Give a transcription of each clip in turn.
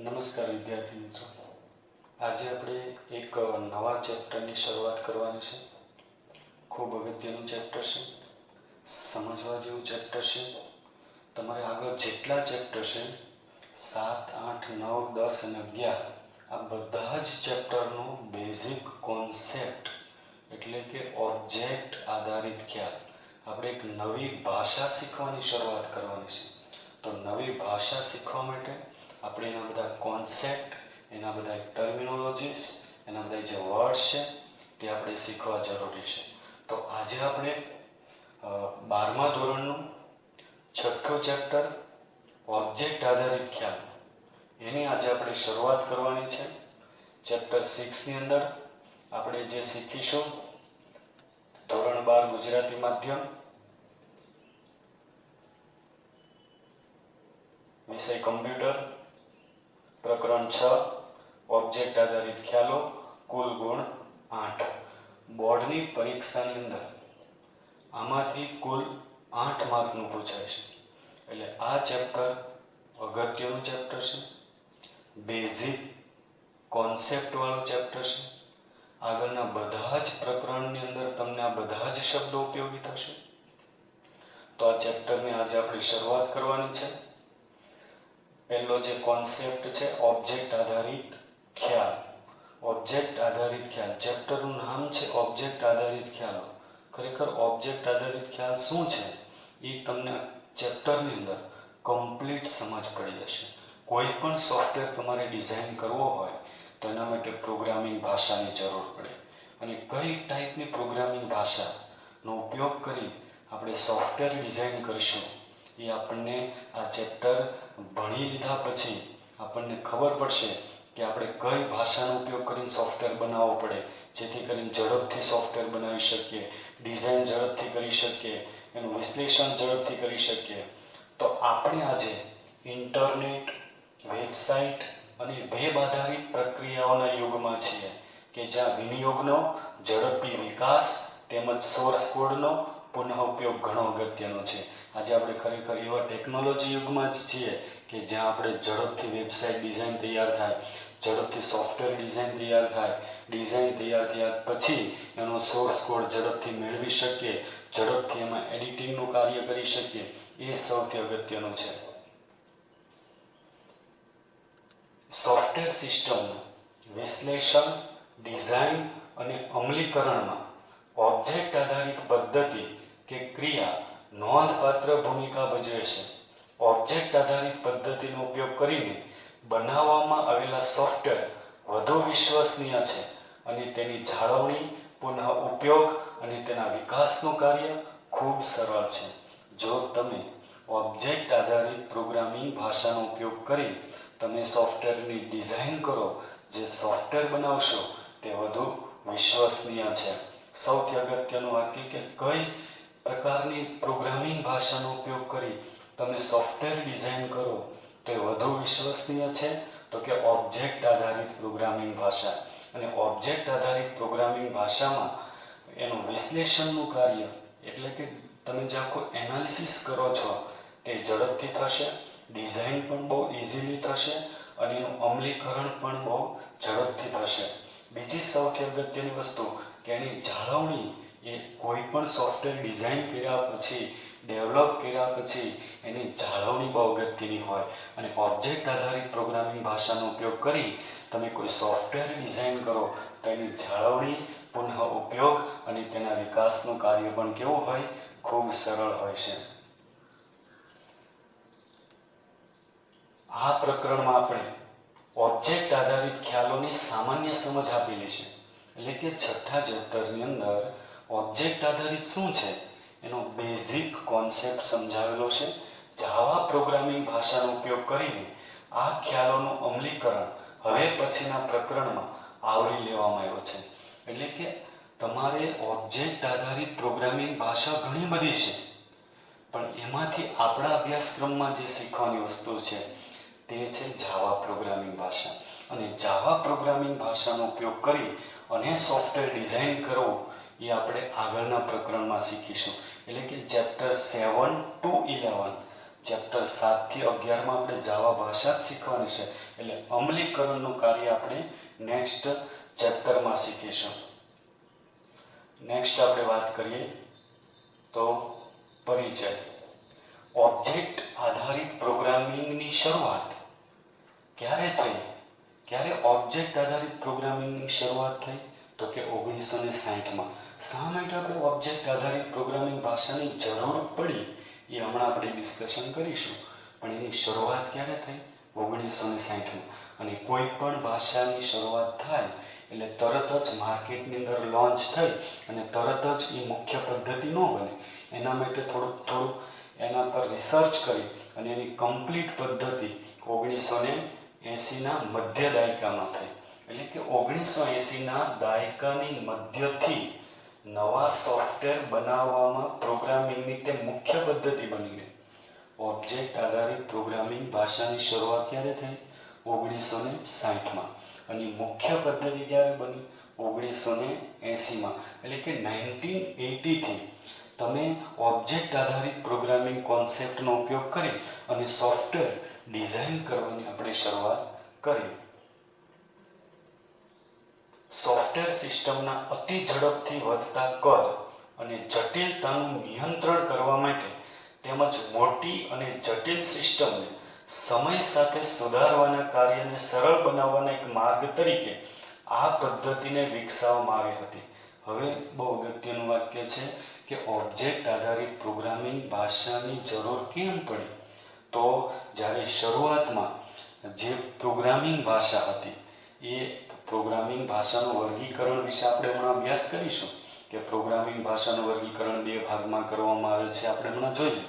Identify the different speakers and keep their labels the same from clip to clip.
Speaker 1: નમસ્કાર વિદ્યાર્થી મિત્રો, આજે આપણે એક નવા ચેપ્ટરની શરૂઆત કરવાની છે. ખૂબ અગત્યનું ચેપ્ટર છે, સમજવા જેવું ચેપ્ટર છે. તમારે આગળ જેટલા ચેપ્ટર છે 7, 8, 9, 10 અને 11 આ બધા જ ચેપ્ટરનો બેઝિક કોન્સેપ્ટ એટલે કે ઓબ્જેક્ટ આધારિત ખ્યાલ, આપણે એક નવી ભાષા શીખવાની શરૂઆત કરવાની છે. તો નવી ભાષા શીખવા માટે આપણે એના બધા કોન્સેપ્ટ, એના બધા ટર્મિનોલોજીસ, એના બધા જે વર્ડ્સ છે તે આપણે શીખવા જરૂરી છે. તો આજે આપણે 12મા ધોરણનું 6થું ચેપ્ટર ઓબ્જેક્ટ આધારિત ખ્યાલ એની આજે આપણે શરૂઆત કરવાની છે. ચેપ્ટર 6ની અંદર આપણે જે શીખીશું ધોરણ 12 ગુજરાતી માધ્યમ, વિષય કમ્પ્યુટર, પ્રકરણ 6 ઓબ્જેક્ટ આધારિત ખ્યાલો, કુલ ગુણ 8. બોર્ડની પરીક્ષાની અંદર આમાંથી કુલ 8 માર્કનું પૂછાય છે. એટલે આ ચેપ્ટર અગત્યનું ચેપ્ટર છે, બેઝિક કોન્સેપ્ટવાળું ચેપ્ટર છે. આગળના બધા જ પ્રકરણની અંદર તમને આ બધા જ શબ્દો ઉપયોગી થશે. તો આ ચેપ્ટરની આજે આપણે શરૂઆત કરવાની છે. પહેલો જે કોન્સેપ્ટ છે ઓબ્જેક્ટ આધારિત ખ્યાલ. ઓબ્જેક્ટ આધારિત ખ્યાલ, ચેપ્ટરનું નામ છે ઓબ્જેક્ટ આધારિત ખ્યાલો. ખરેખર ઓબ્જેક્ટ આધારિત ખ્યાલ શું છે એ તમને ચેપ્ટરની અંદર કમ્પ્લીટ સમજ પડી જશે. કોઈ પણ સોફ્ટવેર તમારે ડિઝાઇન કરવો હોય તો એના માટે પ્રોગ્રામિંગ ભાષાની જરૂર પડે, અને કઈ ટાઈપની પ્રોગ્રામિંગ ભાષાનો ઉપયોગ કરી આપણે સોફ્ટવેર ડિઝાઇન કરીશું એ આપણને આ ચેપ્ટર ભણી લીધા પછી આપણને ખબર પડશે કે આપણે કઈ ભાષાનો ઉપયોગ કરીને સોફ્ટવેર બનાવવો પડે, જેથી કરીને ઝડપથી સોફ્ટવેર બનાવી શકીએ, ડિઝાઇન ઝડપથી કરી શકીએ, એનું વિશ્લેષણ ઝડપથી કરી શકીએ. તો આપણે આજે ઇન્ટરનેટ, વેબસાઇટ અને વેબ આધારિત પ્રક્રિયાઓના યુગમાં છીએ કે જ્યાં વિનિયોગનો ઝડપી વિકાસ તેમજ સોર્સ કોડનો પુનઃ ઉપયોગ ઘણો અગત્યનો છે. આજે આપણે ખરેખર એવા ટેકનોલોજી યુગમાં જ છીએ કે જ્યાં આપણે ઝડપથી વેબસાઇટ ડિઝાઇન તૈયાર થાય, ઝડપથી સોફ્ટવેર ડિઝાઇન તૈયાર થાય, ડિઝાઇન તૈયાર થયા પછી એનો સોર્સ કોડ ઝડપથી મેળવી શકીએ, ઝડપથી એમાં એડિટિંગનું કાર્ય કરી શકીએ, એ સૌથી અગત્યનું છે. સોફ્ટવેર સિસ્ટમનું વિશ્લેષણ, ડિઝાઇન અને અમલીકરણમાં ઓબ્જેક્ટ આધારિત પદ્ધતિ કે ક્રિયા નોંધપાત્ર ભૂમિકા ભજવે છે. ઓબ્જેક્ટ આધારિત પદ્ધતિનો ઉપયોગ કરીને બનાવવામાં આવેલા સોફ્ટવેર વધુ વિશ્વસનીય છે અને તેની જાળવણી, પુનઃ ઉપયોગ અને તેના વિકાસનું કાર્ય ખૂબ સરળ છે. જો તમે ઓબ્જેક્ટ આધારિત પ્રોગ્રામિંગ ભાષાનો ઉપયોગ કરી તમે સોફ્ટવેરની ડિઝાઇન કરો, જે સોફ્ટવેર બનાવશો તે વધુ વિશ્વસનીય છે. સૌથી અગત્યનું વાક્ય કે કઈ પ્રકારની પ્રોગ્રામિંગ ભાષાનો ઉપયોગ કરી તમે સોફ્ટવેર ડિઝાઇન કરો તો એ વધુ વિશ્વસનીય છે, તો કે ઓબ્જેક્ટ આધારિત પ્રોગ્રામિંગ ભાષા. અને ઓબ્જેક્ટ આધારિત પ્રોગ્રામિંગ ભાષામાં એનું વિશ્લેષણનું કાર્ય એટલે કે તમે જે આખું એનાલિસિસ કરો છો તે ઝડપથી થશે, ડિઝાઇન પણ બહુ ઇઝીલી થશે અને એનું અમલીકરણ પણ બહુ ઝડપથી થશે. બીજી સૌથી અગત્યની વસ્તુ કે એની જાળવણી, એ કોઈ પણ સોફ્ટવેર ડિઝાઇન કર્યા પછી, ડેવલપ કર્યા પછી એની જાળવણી બહુ અગત્યની હોય. અને ઓબ્જેક્ટ આધારિત પ્રોગ્રામિંગ ભાષાનો ઉપયોગ કરી તમે કોઈ સોફ્ટવેર ડિઝાઇન કરો તો એની જાળવણી, પુનઃ ઉપયોગ અને તેના વિકાસનું કાર્ય પણ કેવું હોય? ખૂબ સરળ હોય છે. આ પ્રકરણમાં આપણે ઓબ્જેક્ટ આધારિત ખ્યાલોની સામાન્ય સમજ આપેલી છે. એટલે કે 6થા ચેપ્ટરની અંદર ઓબ્જેક્ટ આધારિત શું છે એનો બેઝિક કોન્સેપ્ટ સમજાવેલો છે. જાવા પ્રોગ્રામિંગ ભાષાનો ઉપયોગ કરીને આ ખ્યાલોનું અમલીકરણ હવે પછીના પ્રકરણમાં આવરી લેવામાં આવ્યો છે. એટલે કે તમારે ઓબ્જેક્ટ આધારિત પ્રોગ્રામિંગ ભાષા ઘણી બધી છે, પણ એમાંથી આપણા અભ્યાસક્રમમાં જે શીખવાની વસ્તુ છે તે છે જાવા પ્રોગ્રામિંગ ભાષા. અને જાવા પ્રોગ્રામિંગ ભાષાનો ઉપયોગ કરી અને સોફ્ટવેર ડિઝાઇન કરવું એ આપણે આગળના પ્રકરણમાં શીખીશું. એટલે કે ચેપ્ટર 7 to 11, ચેપ્ટર 7 થી 11માં આપણે જાવા ભાષા જ શીખવાની છે. એટલે અમલીકરણનું કાર્ય આપણે નેક્સ્ટ ચેપ્ટરમાં શીખીશું. નેક્સ્ટ આપણે વાત કરીએ તો પરિચય. ઓબ્જેક્ટ આધારિત પ્રોગ્રામિંગની શરૂઆત ક્યારે થઈ? ક્યારે ઓબ્જેક્ટ આધારિત પ્રોગ્રામિંગની શરૂઆત થઈ? તો કે 1960માં. શા માટે આપણે ઓબ્જેક્ટ આધારિત પ્રોગ્રામિંગ ભાષાની જરૂર પડી એ હમણાં આપણે ડિસ્કશન કરીશું. પણ એની શરૂઆત ક્યારે થઈ? 1960માં. અને કોઈ પણ ભાષાની શરૂઆત થાય એટલે તરત જ માર્કેટની અંદર લોન્ચ થઈ અને તરત જ એ મુખ્ય પદ્ધતિ ન બને. એના માટે થોડુંક એના પર રિસર્ચ કરી અને એની કમ્પ્લીટ પદ્ધતિ 1980ના મધ્ય દાયકામાં થઈ. એટલે કે 1980ના દાયકાની મધ્યથી નવા સોફ્ટવેર બનાવવામાં પ્રોગ્રામિંગની તે મુખ્ય પદ્ધતિ બની ગઈ. ઓબ્જેક્ટ આધારિત પ્રોગ્રામિંગ ભાષાની શરૂઆત ક્યારે થઈ? 1960માં. અને મુખ્ય પદ્ધતિ ક્યારે બની? 1980માં. એટલે કે 1980થી તમે ઓબ્જેક્ટ આધારિત પ્રોગ્રામિંગ કોન્સેપ્ટનો ઉપયોગ કરી અને સોફ્ટવેર ડિઝાઇન કરવાની આપણે શરૂઆત કરી. સોફ્ટવેર સિસ્ટમના અતિ ઝડપથી વધતા કદ અને જટિલતાનું નિયંત્રણ કરવા માટે તેમજ મોટી અને જટિલ સિસ્ટમને સમય સાથે સુધારવાના કાર્યને સરળ બનાવવાના એક માર્ગ તરીકે આ પદ્ધતિને વિકસાવવામાં આવી હતી. હવે બહુ અગત્યનું વાક્ય છે કે ઓબ્જેક્ટ આધારિત પ્રોગ્રામિંગ ભાષાની જરૂર કેમ પડી? તો જ્યારે શરૂઆતમાં જે પ્રોગ્રામિંગ ભાષા હતી એ પ્રોગ્રામિંગ ભાષાનું વર્ગીકરણ વિશે આપણે હમણાં અભ્યાસ કરીશું કે પ્રોગ્રામિંગ ભાષાનું વર્ગીકરણ 2 ભાગમાં કરવામાં આવે છે, આપણે હમણાં જોઈએ.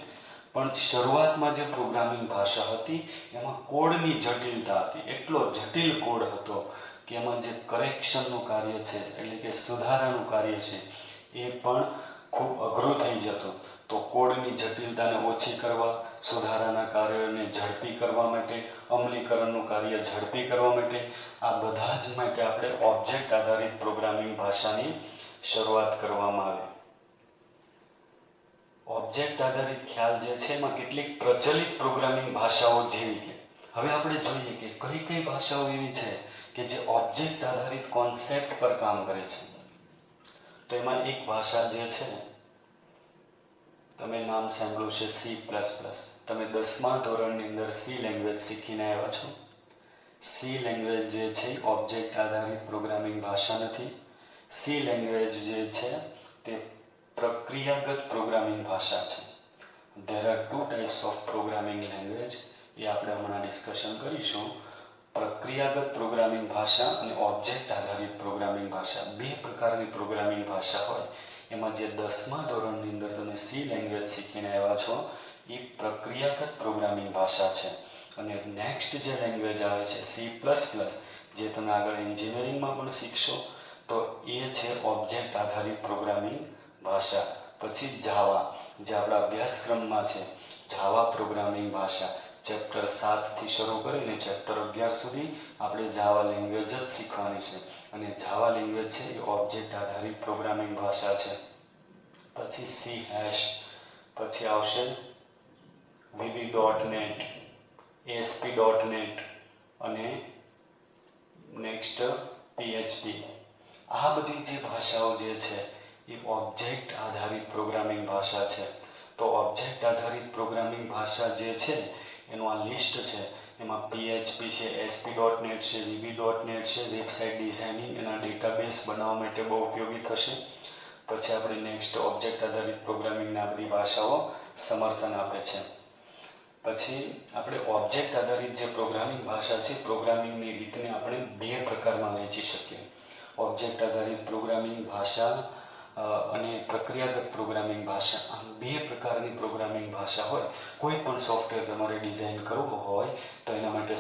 Speaker 1: પણ શરૂઆતમાં જે પ્રોગ્રામિંગ ભાષા હતી એમાં કોડની જટિલતા હતી. એટલો જટિલ કોડ હતો કે એમાં જે કરેક્શનનું કાર્ય છે એટલે કે સુધારાનું કાર્ય છે એ પણ ખૂબ અઘરું થઈ જતું. તો કોડની જટિલતાને ઓછી કરવા, સુધારાના કાર્યોને ઝડપી કરવા માટે, અમલીકરણનું કાર્ય ઝડપી કરવા માટે આ બધા જ માટે આપણે ઓબ્જેક્ટ આધારિત પ્રોગ્રામિંગ ભાષાની શરૂઆત કરવામાં આવી. ઓબ્જેક્ટ આધારિત ખ્યાલ જે છે એમાં કેટલીક પ્રચલિત પ્રોગ્રામિંગ ભાષાઓ જેવી કે હવે આપણે જોઈએ કે કઈ કઈ ભાષાઓ એવી છે કે જે ઓબ્જેક્ટ આધારિત કોન્સેપ્ટ પર કામ કરે છે. તો એમાં એક ભાષા જે છે તમે નામ સાંભળ્યું છે C++. તમે 10મા ધોરણની અંદર C લેંગ્વેજ શીખીને આવ્યા છો. C લેંગ્વેજ જે છે ઓબ્જેક્ટ આધારિત પ્રોગ્રામિંગ ભાષા નથી. C લેંગ્વેજ જે છે તે પ્રક્રિયાગત પ્રોગ્રામિંગ ભાષા છે. There are two types of programming language. એ આપણે હમણાં ડિસ્કશન કરીશું. પ્રક્રિયાગત પ્રોગ્રામિંગ ભાષા અને ઓબ્જેક્ટ આધારિત પ્રોગ્રામિંગ ભાષા. 2 પ્રકારની પ્રોગ્રામિંગ ભાષા હોય. એમાં જે 10મા ધોરણની અંદર તમે C લેંગ્વેજ શીખીને આવ્યા છો એ પ્રક્રિયાગત પ્રોગ્રામિંગ ભાષા છે. અને નેક્સ્ટ જે લેંગ્વેજ આવે છે C++, જે તમે આગળ એન્જિનિયરિંગમાં પણ શીખશો, તો એ છે ઓબ્જેક્ટ આધારિત પ્રોગ્રામિંગ ભાષા. પછી જાવા, જે આપણા અભ્યાસક્રમમાં છે, જાવા પ્રોગ્રામિંગ ભાષા. ચેપ્ટર 7થી શરૂ કરીને ચેપ્ટર 11 સુધી આપણે જાવા લેંગ્વેજ જ શીખવાની છે. અને જાવા લેંગ્વેજ છે એ ઓબ્જેક્ટ આધારિત પ્રોગ્રામિંગ ભાષા છે. પછી C#, પછી આવશે VB.NET, ASP.NET અને નેક્સ્ટ PHP. આ બધી જે ભાષાઓ જે છે એ ઓબ્જેક્ટ આધારિત પ્રોગ્રામિંગ ભાષા છે. તો ઓબ્જેક્ટ આધારિત પ્રોગ્રામિંગ ભાષા જે છે એનું આ લિસ્ટ છે. એમાં PHP છે, ASP.NET છે, VB.NET છે, વેબસાઇટ ડિઝાઇનિંગ એના ડેટાબેઝ બનાવવા માટે બહુ ઉપયોગી થશે. પછી આપણે નેક્સ્ટ ઓબ્જેક્ટ આધારિત પ્રોગ્રામિંગના બધી ભાષાઓ સમર્થન આપે છે. પછી આપણે ઓબ્જેક્ટ આધારિત જે પ્રોગ્રામિંગ ભાષા છે, પ્રોગ્રામિંગની રીતને આપણે 2 પ્રકારમાં વહેંચી શકીએ. ઓબ્જેક્ટ આધારિત પ્રોગ્રામિંગ ભાષા અને પ્રક્રિયાગત પ્રોગ્રામિંગ ભાષા. આમ 2 પ્રકારની પ્રોગ્રામિંગ ભાષા હોય. કોઈ પણ સોફ્ટવેર તમારે ડિઝાઇન કરવો હોય તો એના માટે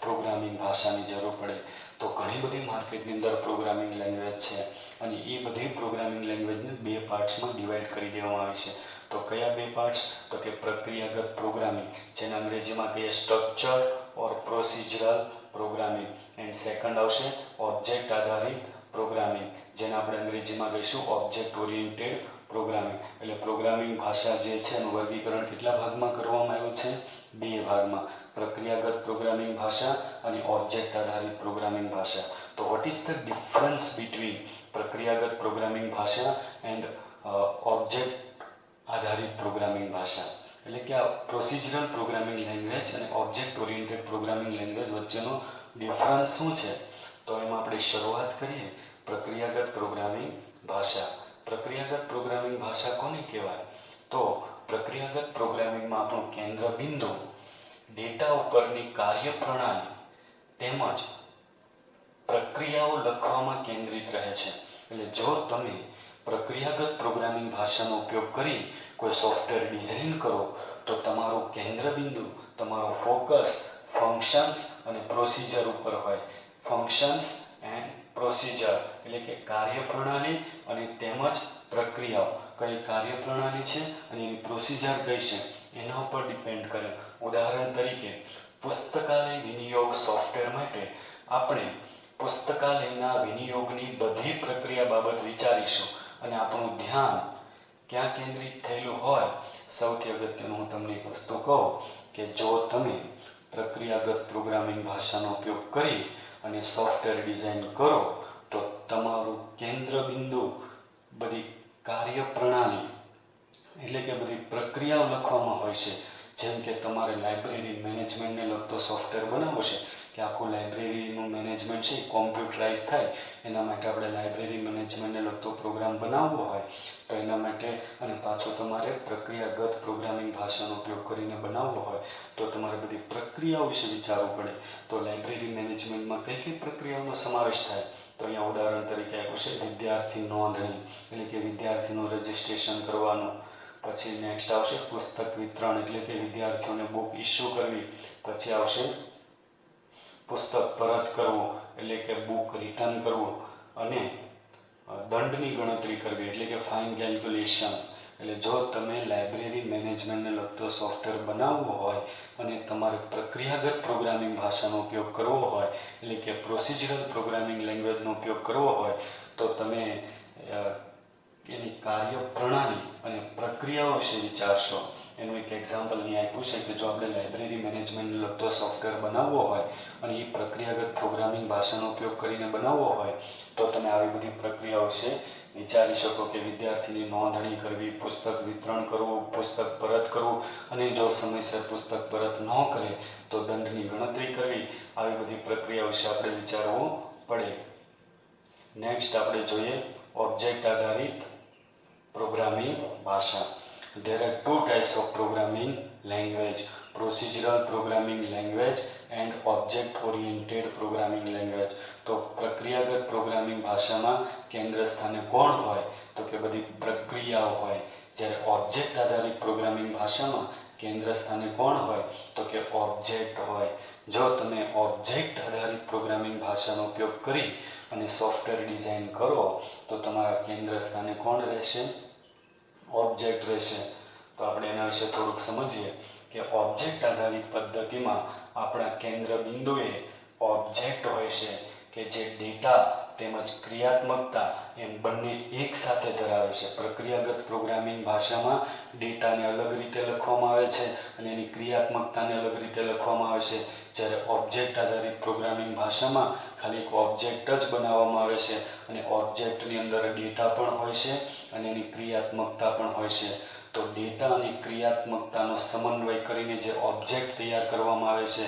Speaker 1: પ્રોગ્રામિંગ ભાષાની જરૂર પડે. તો ઘણી બધી માર્કેટની અંદર પ્રોગ્રામિંગ લેંગ્વેજ છે અને એ બધી પ્રોગ્રામિંગ લેંગ્વેજને 2 પાર્ટ્સમાં ડિવાઈડ કરી દેવામાં આવી છે. તો કયા 2 પાર્ટ્સ? તો કે પ્રક્રિયાગત પ્રોગ્રામિંગ, જેને અંગ્રેજીમાં કહીએ structure or procedural programming, and second આવશે ઓબ્જેક્ટ આધારિત પ્રોગ્રામિંગ, જેને આપણે અંગ્રેજીમાં કહીશું ઓબ્જેક્ટ ઓરિએન્ટેડ પ્રોગ્રામિંગ. એટલે પ્રોગ્રામિંગ ભાષા જે છે એનું વર્ગીકરણ કેટલા ભાગમાં કરવામાં આવ્યું છે? બે ભાગમાં, પ્રક્રિયાગત પ્રોગ્રામિંગ ભાષા અને ઓબ્જેક્ટ આધારિત પ્રોગ્રામિંગ ભાષા. તો what is the difference between પ્રક્રિયાગત પ્રોગ્રામિંગ ભાષા એન્ડ ઓબ્જેક્ટ આધારિત પ્રોગ્રામિંગ ભાષા? એટલે કે આ પ્રોસિજરલ પ્રોગ્રામિંગ લેંગ્વેજ અને ઓબ્જેક્ટ ઓરિએન્ટેડ પ્રોગ્રામિંગ લેંગ્વેજ વચ્ચેનો ડિફરન્સ શું છે? તો એમાં આપણે શરૂઆત કરીએ પ્રક્રિયાગત પ્રોગ્રામિંગ ભાષા. પ્રક્રિયાગત પ્રોગ્રામિંગ ભાષા કોને કહેવાય? તો પ્રક્રિયાગત પ્રોગ્રામિંગમાં આપણું કેન્દ્ર બિંદુ ડેટા ઉપરની કાર્યપ્રણાલી તેમજ પ્રક્રિયાઓ લખવામાં કેન્દ્રિત રહે છે. એટલે જો તમે પ્રક્રિયાગત પ્રોગ્રામિંગ ભાષાનો ઉપયોગ કરી કોઈ સોફ્ટવેર ડિઝાઇન કરો તો તમારું કેન્દ્ર બિંદુ, તમારો ફોકસ ફંક્શન્સ અને પ્રોસિજર ઉપર હોય. ફંક્શન્સ એન્ડ પ્રોસિજર એટલે કે કાર્યપ્રણાલી અને તેમજ પ્રક્રિયાઓ, કઈ કાર્યપ્રણાલી છે અને એની પ્રોસિજર કઈ છે એના ઉપર ડિપેન્ડ કરે. ઉદાહરણ તરીકે પુસ્તકાલય વિનિયોગ સોફ્ટવેર માટે આપણે પુસ્તકાલયના વિનિયોગની બધી પ્રક્રિયા બાબત વિચારીશું અને આપણું ધ્યાન ક્યાં કેન્દ્રિત થયેલું હોય? સૌથી અગત્યનું હું તમને એક વસ્તુ કહું કે જો તમે પ્રક્રિયાગત પ્રોગ્રામિંગ ભાષાનો ઉપયોગ કરી અને સોફ્ટવેર ડિઝાઇન કરો તો તમારું કેન્દ્ર બિંદુ બધી કાર્યપ્રણાલી એટલે કે બધી પ્રક્રિયાઓ લખવામાં હોય છે. જેમ કે તમારે લાઇબ્રેરી મેનેજમેન્ટને લગતો સોફ્ટવેર બનાવવો છે કે આખું લાઇબ્રેરીનું મેનેજમેન્ટ છે કોમ્પ્યુટરાઇઝ થાય, એના માટે આપણે લાઇબ્રેરી મેનેજમેન્ટને લગતો પ્રોગ્રામ બનાવવો હોય તો એના માટે અને પાછો તમારે પ્રક્રિયાગત પ્રોગ્રામિંગ ભાષાનો ઉપયોગ કરીને બનાવવો હોય તો તમારે બધી પ્રક્રિયાઓ વિશે વિચારવું પડે. તો લાઇબ્રેરી મેનેજમેન્ટમાં કઈ કઈ પ્રક્રિયાઓનો સમાવેશ થાય? તો અહીંયા ઉદાહરણ તરીકે આપ્યું છે વિદ્યાર્થી નોંધણી એટલે કે વિદ્યાર્થીનું રજિસ્ટ્રેશન કરવાનું. પછી નેક્સ્ટ આવશે પુસ્તક વિતરણ એટલે કે વિદ્યાર્થીઓને બુક ઇસ્યુ કરવી. પછી આવશે પુસ્તક પરત કરવું એટલે કે બુક રિટર્ન કરવું. અને દંડની ગણતરી કરવી એટલે કે ફાઇન કેલ્ક્યુલેશન. એટલે જો તમે લાઇબ્રેરી મેનેજમેન્ટને લગતો સોફ્ટવેર બનાવવો હોય અને તમારે પ્રક્રિયાગત પ્રોગ્રામિંગ ભાષાનો ઉપયોગ કરવો હોય એટલે કે પ્રોસિજરલ પ્રોગ્રામિંગ લેંગ્વેજનો ઉપયોગ કરવો હોય તો તમે એની કાર્યપ્રણાલી અને પ્રક્રિયાઓ વિશે વિચારશો. એનું એક એક્ઝામ્પલ અહીંયા આપ્યું છે કે જો આપણે લાઇબ્રેરી મેનેજમેન્ટને લગતો સોફ્ટવેર બનાવવો હોય અને એ પ્રક્રિયાગત પ્રોગ્રામિંગ ભાષાનો ઉપયોગ કરીને બનાવવો હોય તો તમે આવી બધી પ્રક્રિયાઓ વિશે વિચારી શકો કે વિદ્યાર્થીની નોંધણી કરવી, પુસ્તક વિતરણ કરવું, પુસ્તક પરત કરવું અને જો સમયસર પુસ્તક પરત ન કરે તો દંડની ગણતરી કરવી. આવી બધી પ્રક્રિયા વિશે આપણે વિચારવું પડે. નેક્સ્ટ આપણે જોઈએ ઓબ્જેક્ટ આધારિત પ્રોગ્રામિંગ ભાષા. There are two types of programming language: procedural programming language and object-oriented programming language. તો પ્રક્રિયાગત પ્રોગ્રામિંગ ભાષામાં કેન્દ્ર સ્થાને કોણ હોય? તો કે બધી પ્રક્રિયાઓ હોય. જ્યારે ઓબ્જેક્ટ આધારિત પ્રોગ્રામિંગ ભાષામાં કેન્દ્ર સ્થાને કોણ હોય? તો કે ઓબ્જેક્ટ હોય. જો તમે ઓબ્જેક્ટ આધારિત પ્રોગ્રામિંગ ભાષાનો ઉપયોગ કરી અને સોફ્ટવેર ડિઝાઇન કરો તો તમારા કેન્દ્ર સ્થાને કોણ રહેશે? ઓબ્જેક્ટ રહેશે. તો આપણે એના વિશે થોડુંક સમજીએ કે ઓબ્જેક્ટ આધારિત પદ્ધતિમાં આપણા કેન્દ્ર બિંદુએ ઓબ્જેક્ટ હોય છે કે જે ડેટા તેમજ ક્રિયાત્મકતા એમ બંને એક સાથે ધરાવે છે. પ્રક્રિયાગત પ્રોગ્રામિંગ ભાષામાં ડેટાને અલગ રીતે લખવામાં આવે છે અને એની ક્રિયાત્મકતાને અલગ રીતે લખવામાં આવે છે. જ્યારે ઓબ્જેક્ટ આધારિત પ્રોગ્રામિંગ ભાષામાં ખાલી એક ઓબ્જેક્ટ જ બનાવવામાં આવે છે અને ઓબ્જેક્ટની અંદર ડેટા પણ હોય છે અને એની ક્રિયાત્મકતા પણ હોય છે. તો ડેટા અને ક્રિયાત્મકતાનો સમન્વય કરીને જે ઓબ્જેક્ટ તૈયાર કરવામાં આવે છે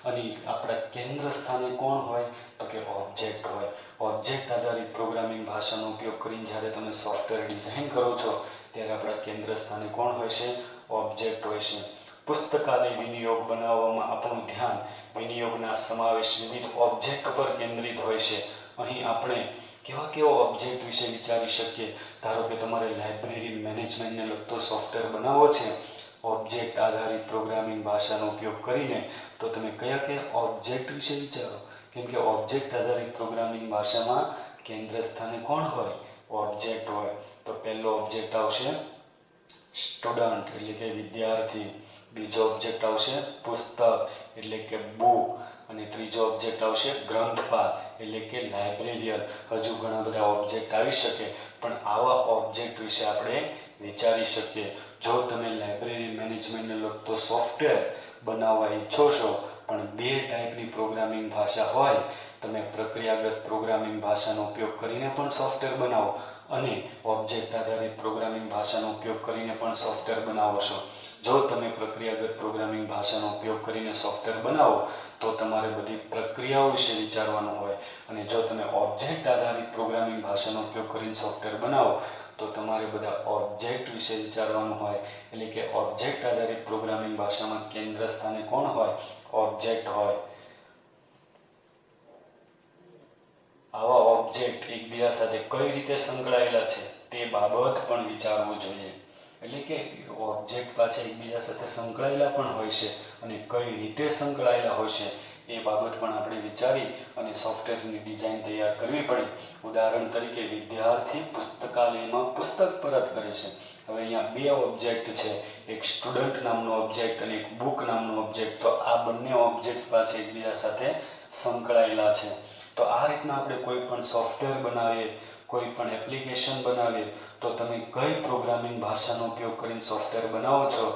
Speaker 1: અને આપણા કેન્દ્ર સ્થાને કોણ હોય? તો કે ઓબ્જેક્ટ હોય. ઓબ્જેક્ટ આધારિત પ્રોગ્રામિંગ ભાષાનો ઉપયોગ કરીને જ્યારે તમે સોફ્ટવેર ડિઝાઇન કરો છો ત્યારે આપણા કેન્દ્ર સ્થાને કોણ હોય છે? ઓબ્જેક્ટ હોય છે. પુસ્તકાલય વિનિયોગ બનાવવામાં આપણું ધ્યાન વિનિયોગના સમાવેશ વિવિધ ઓબ્જેક્ટ પર કેન્દ્રિત હોય છે. અહીં આપણે કેવા ઓબ્જેક્ટ વિશે વિચારી શકીએ? ધારો કે તમારે લાઇબ્રેરી મેનેજમેન્ટને લગતો સોફ્ટવેર બનાવવો છે ઓબ્જેક્ટ આધારિત પ્રોગ્રામિંગ ભાષાનો ઉપયોગ કરીને તો તમે કયા ઓબ્જેક્ટ વિશે વિચારો? કેમ કે ઓબ્જેક્ટ આધારિત પ્રોગ્રામિંગ ભાષામાં કેન્દ્ર સ્થાને કોણ હોય? ઓબ્જેક્ટ હોય. તો પહેલો ઓબ્જેક્ટ આવશે સ્ટુડન્ટ એટલે કે વિદ્યાર્થી. બીજો ઓબ્જેક્ટ આવશે પુસ્તક એટલે કે બુક. અને ત્રીજો ઓબ્જેક્ટ આવશે ગ્રંથપાલ એટલે કે લાઇબ્રેરિયન. હજુ ઘણા બધા ઓબ્જેક્ટ આવી શકે પણ આવા ઓબ્જેક્ટ વિશે આપણે વિચારી શકીએ. જો તમે લાઇબ્રેરી મેનેજમેન્ટને લગતો સોફ્ટવેર બનાવવા ઈચ્છો છો પણ બે ટાઈપની પ્રોગ્રામિંગ ભાષા હોય, તમે પ્રક્રિયાગત પ્રોગ્રામિંગ ભાષાનો ઉપયોગ કરીને પણ સોફ્ટવેર બનાવો અને ઓબ્જેક્ટ આધારિત પ્રોગ્રામિંગ ભાષાનો ઉપયોગ કરીને પણ સોફ્ટવેર બનાવો છો. જો તમે પ્રક્રિયાગત પ્રોગ્રામિંગ ભાષાનો ઉપયોગ કરીને સોફ્ટવેર બનાવો તો તમારે બધી પ્રક્રિયાઓ વિશે વિચારવાનું હોય, અને જો તમે ઓબ્જેક્ટ આધારિત પ્રોગ્રામિંગ ભાષાનો ઉપયોગ કરીને સોફ્ટવેર બનાવો તો તમારે બધા ઓબ્જેક્ટ વિશે વિચારવાનું હોય. એટલે કે ઓબ્જેક્ટ આધારિત પ્રોગ્રામિંગ ભાષામાં કેન્દ્ર સ્થાને કોણ હોય? ઓબ્જેક્ટ હોય. આવા ઓબ્જેક્ટ એકબીજા સાથે કઈ રીતે સંકળાયેલા છે તે બાબત પણ વિચારવું જોઈએ. એટલે કે ઓબ્જેક્ટ પાછા એકબીજા સાથે સંકળાયેલા પણ હોય છે અને કઈ રીતે સંકળાયેલા હોય છે એ બાબત પણ આપણે વિચારી અને સોફ્ટવેરની ડિઝાઇન તૈયાર કરવી પડે. ઉદાહરણ તરીકે વિદ્યાર્થી પુસ્તકાલયમાં પુસ્તક પરત કરે છે. હવે અહીંયા બે ઓબ્જેક્ટ છે, એક સ્ટુડન્ટ નામનો ઓબ્જેક્ટ અને એક બુક નામનો ઓબ્જેક્ટ. તો આ બંને ઓબ્જેક્ટ પાછા એકબીજા સાથે સંકળાયેલા છે. તો આ રીતના આપણે કોઈ પણ સોફ્ટવેર બનાવીએ, કોઈ પણ એપ્લિકેશન બનાવીએ તો તમે કઈ પ્રોગ્રામિંગ ભાષાનો ઉપયોગ કરીને સોફ્ટવેર બનાવો છો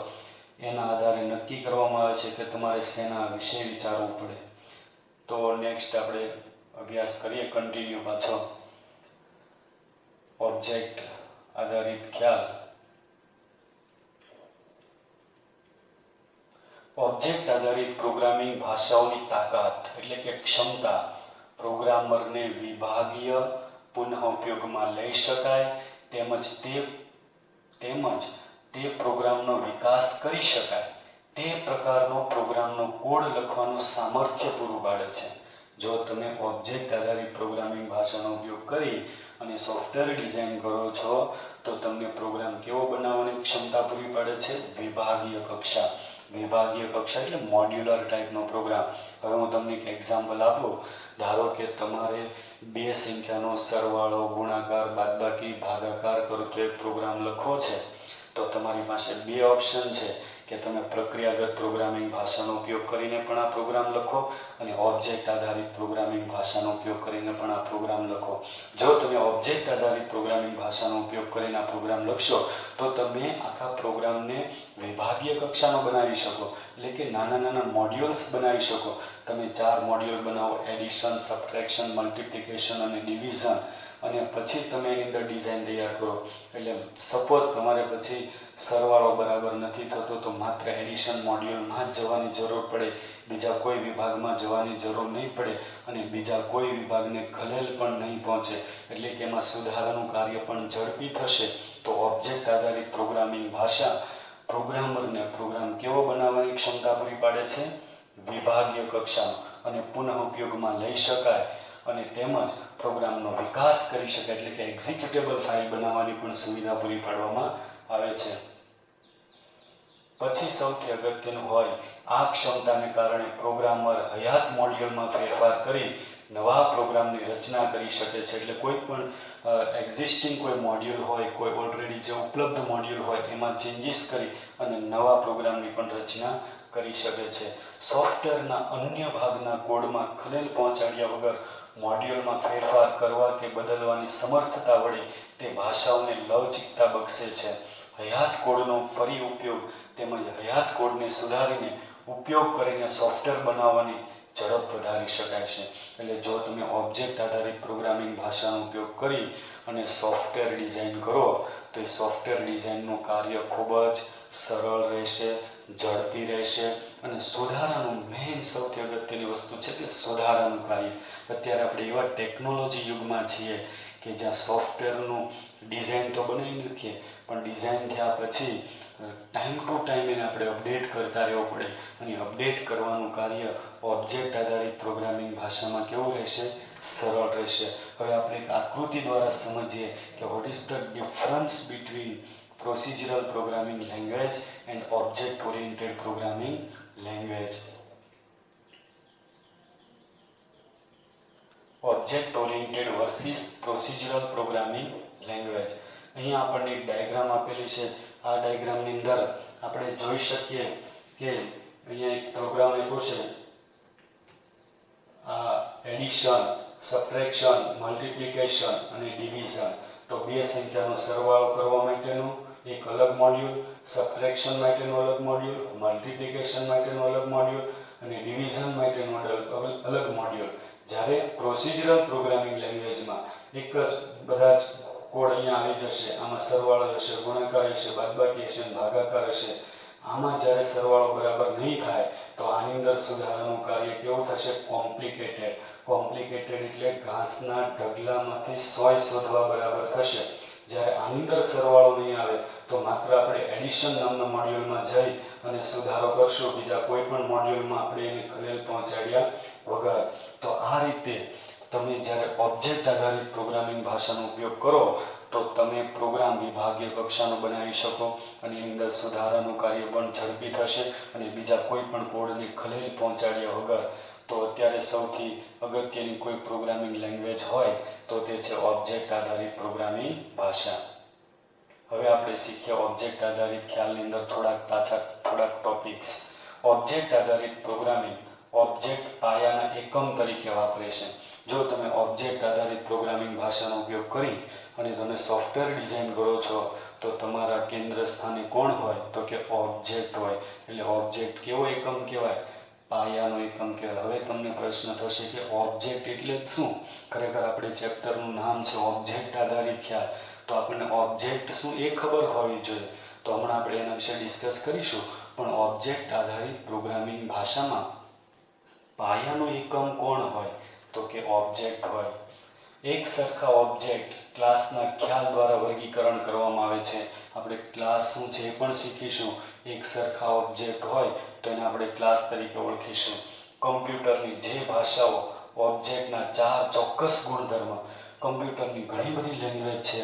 Speaker 1: એના આધારે નક્કી કરવામાં આવે છે કે તમારે શેના વિશે વિચારવું પડે. તો નેક્સ્ટ આપણે અભ્યાસ કરીએ કન્ટિન્યુ પાછો. ઓબ્જેક્ટ આધારિત ખ્યાલ. ઓબ્જેક્ટ આધારિત પ્રોગ્રામિંગ ભાષાઓની તાકાત એટલે કે ક્ષમતા પ્રોગ્રામરને વિભાગીય પુનઃઉપયોગમાં લઈ શકાય તેમજ તે પ્રોગ્રામનો વિકાસ કરી શકાય તે પ્રકારનો પ્રોગ્રામનો કોડ લખવાનું સામર્થ્ય પૂરું પાડે છે. જો તમે ઓબ્જેક્ટ આધારિત પ્રોગ્રામિંગ ભાષાનો ઉપયોગ કરી અને સોફ્ટવેર ડિઝાઇન કરો છો તો તમને પ્રોગ્રામ કેવો બનાવવાની ક્ષમતા પૂરી પાડે છે? વિભાગીય કક્ષા. વિભાગીય કક્ષા એટલે મોડ્યુલર ટાઈપનો પ્રોગ્રામ. હવે હું તમને એક એક્ઝામ્પલ આપું. ધારો કે તમારે બે સંખ્યાનો સરવાળો, ગુણાકાર, બાદબાકી, ભાગાકાર કરતો એક પ્રોગ્રામ લખવો છે. તો તમારી પાસે બે ઓપ્શન છે કે તમે પ્રક્રિયાગત પ્રોગ્રામિંગ ભાષાનો ઉપયોગ કરીને પણ આ પ્રોગ્રામ લખો અને ઓબ્જેક્ટ આધારિત પ્રોગ્રામિંગ ભાષાનો ઉપયોગ કરીને પણ આ પ્રોગ્રામ લખો. જો તમે ઓબ્જેક્ટ આધારિત પ્રોગ્રામિંગ ભાષાનો ઉપયોગ કરીને આ પ્રોગ્રામ લખશો તો તમે આખા પ્રોગ્રામને વિભાગીય કક્ષાનો બનાવી શકો, એટલે કે નાના નાના મોડ્યુલ્સ બનાવી શકો. તમે 4 મોડ્યુલ બનાવો, એડિશન, સબટ્રેક્શન, મલ્ટિપ્લિકેશન અને ડિવિઝન, અને પછી તમે એની અંદર ડિઝાઇન તૈયાર કરો. એટલે સપોઝ તમારે પછી સરવાળો બરાબર નથી થતો તો માત્ર એડિશન મોડ્યુલમાં જ જવાની જરૂર પડે, બીજા કોઈ વિભાગમાં જવાની જરૂર નહીં પડે અને બીજા કોઈ વિભાગને ખલેલ પણ નહીં પહોંચે. એટલે કે એમાં સુધારાનું કાર્ય પણ ઝડપી થશે. તો ઓબ્જેક્ટ આધારિત પ્રોગ્રામિંગ ભાષા પ્રોગ્રામરને પ્રોગ્રામ કેવો બનાવવાની ક્ષમતા પૂરી પાડે છે? વિભાગીય કક્ષાનો, અને પુનઃ ઉપયોગમાં લઈ શકાય અને તેમજ પ્રોગ્રામનો વિકાસ કરી શકાય, એટલે કે એક્ઝિક્યુટેબલ ફાઇલ બનાવવાની પણ સુવિધા પૂરી પાડવામાં આવે છે. પછી સૌથી અગત્યનું હોય, આ ક્ષમતાને કારણે પ્રોગ્રામર હયાત મોડ્યુલમાં ફેરફાર કરી નવા પ્રોગ્રામની રચના કરી શકે છે. એટલે કોઈ પણ એક્ઝિસ્ટિંગ કોઈ મોડ્યુલ હોય, કોઈ ઓલરેડી જે ઉપલબ્ધ મોડ્યુલ હોય એમાં ચેન્જીસ કરી અને નવા પ્રોગ્રામની પણ રચના કરી શકે છે. સોફ્ટવેરના અન્ય ભાગના કોડમાં ખલેલ પહોંચાડ્યા વગર મોડ્યુલમાં ફેરફાર કરવા કે બદલવાની સમર્થતા વડે તે ભાષાઓને લવચિકતા બક્ષે છે. હયાત કોડનો ફરી ઉપયોગ તેમજ હયાત કોડને સુધારીને ઉપયોગ કરીને સોફ્ટવેર બનાવવાની ઝડપ વધારી શકાય છે. એટલે જો તમે ઓબ્જેક્ટ આધારિત પ્રોગ્રામિંગ ભાષાનો ઉપયોગ કરી અને સોફ્ટવેર ડિઝાઇન કરો તો એ સોફ્ટવેર ડિઝાઇનનું કાર્ય ખૂબ જ સરળ રહેશે, ઝડપી રહેશે અને સુધારાનું મેઇન સૌથી અગત્યની વસ્તુ છે કે સુધારાનું કાર્ય. અત્યારે આપણે એવા ટેકનોલોજી યુગમાં છીએ કે જ્યાં સોફ્ટવેરનું ડિઝાઇન તો બનાવી નાખીએ પણ ડિઝાઇન થયા પછી ટાઈમ ટુ ટાઈમ એને આપણે અપડેટ કરતા રહેવું પડે અને અપડેટ કરવાનું કાર્ય ઓબ્જેક્ટ આધારિત પ્રોગ્રામિંગ ભાષામાં કેવું રહેશે? સરળ રહેશે. હવે આપણે એક આકૃતિ દ્વારા સમજીએ કે what is the difference between procedural programming language and object oriented programming language. Object oriented versus procedural programming language. અહીંયા આપણને એક ડાયાગ્રામ આપેલી છે. આ ડાયાગ્રામની અંદર આપણે જોઈ શકીએ કે અહીંયા એક પ્રોગ્રામ આપ્યો છે. આ એડિશન, સબટ્રેક્શન, મલ્ટિપ્લિકેશન અને ડિવિઝન. તો બે સંખ્યાનો સરવાળો કરવા માટેનું એક અલગ મોડ્યુલ, સબટ્રેક્શન માટેનું અલગ મોડ્યુલ, મલ્ટિપ્લિકેશન માટેનું અલગ મોડ્યુલ અને ડિવિઝન માટેનું અલગ મોડ્યુલ. જ્યારે પ્રોસિજરલ પ્રોગ્રામિંગ લેંગ્વેજમાં એક જ બધા જ કોડ અહીંયા આવી જશે. આમાં સરવાળો હશે, ગુણાકાર હશે, બાદબાકી હશે, ભાગાકાર હશે. આમાં જ્યારે સરવાળો બરાબર નહીં થાય તો આની અંદર સુધારાનું કાર્ય કેવું થશે? કોમ્પ્લિકેટેડ. કોમ્પ્લિકેટેડ એટલે ઘાસના ઢગલામાંથી સોય શોધવા બરાબર થશે. જ્યારે આની અંદર સરવાળો નહીં આવે તો માત્ર આપણે એડિશન નામના મોડ્યુલમાં જઈ અને સુધારો કરશું, બીજા કોઈ પણ મોડ્યુલમાં આપણે એને ખલેલ પહોંચાડ્યા વગર. તો આ રીતે તમે જ્યારે ઓબ્જેક્ટ આધારિત પ્રોગ્રામિંગ ભાષાનો ઉપયોગ કરો તો તમે પ્રોગ્રામ વિભાગીય કક્ષાનો બનાવી શકો અને એની અંદર સુધારાનું કાર્ય પણ ઝડપી થશે અને બીજા કોઈ પણ કોડને ખલેલ પહોંચાડ્યા વગર. તો અત્યારે સૌથી અગત્યની કોઈ પ્રોગ્રામિંગ લેંગ્વેજ હોય તો તે છે ઓબ્જેક્ટ આધારિત પ્રોગ્રામિંગ ભાષા. હવે આપણે શીખ્યા ઓબ્જેક્ટ આધારિત ખ્યાલની અંદર થોડાક ટોપિક્સ. ઓબ્જેક્ટ આધારિત પ્રોગ્રામિંગ ઓબ્જેક્ટ પાયાના એકમ તરીકે વાપરે છે. જો તમે ઓબ્જેક્ટ આધારિત પ્રોગ્રામિંગ ભાષાનો ઉપયોગ કરી અને તમે સોફ્ટવેર ડિઝાઇન કરો છો તો તમારા કેન્દ્ર સ્થાને કોણ હોય? તો કે ઓબ્જેક્ટ હોય. એટલે ઓબ્જેક્ટ કેવો એકમ કહેવાય? પાયાનો એકમ કહેવાય. હવે તમને પ્રશ્ન થશે કે ઓબ્જેક્ટ એટલે જ શું? ખરેખર આપણે ચેપ્ટરનું નામ છે ઓબ્જેક્ટ આધારિત ખ્યાલ, તો આપણને ઓબ્જેક્ટ શું એ ખબર હોવી જોઈએ. તો હમણાં આપણે એના વિશે ડિસ્કસ કરીશું. પણ ઓબ્જેક્ટ આધારિત પ્રોગ્રામિંગ ભાષામાં પાયાનો એકમ કોણ હોય? તો કે ઓબ્જેક્ટ હોય. એક સરખા ઓબ્જેક્ટ ક્લાસના ખ્યાલ દ્વારા વર્ગીકરણ કરવામાં આવે છે. આપણે ક્લાસ શું છે એ પણ શીખીશું. એક સરખા ઓબ્જેક્ટ હોય તો એને આપણે ક્લાસ તરીકે ઓળખીશું. કમ્પ્યુટરની જે ભાષાઓ ઓબ્જેક્ટના 4 ચોક્કસ ગુણધર્મ, કમ્પ્યુટરની ઘણી બધી લેંગ્વેજ છે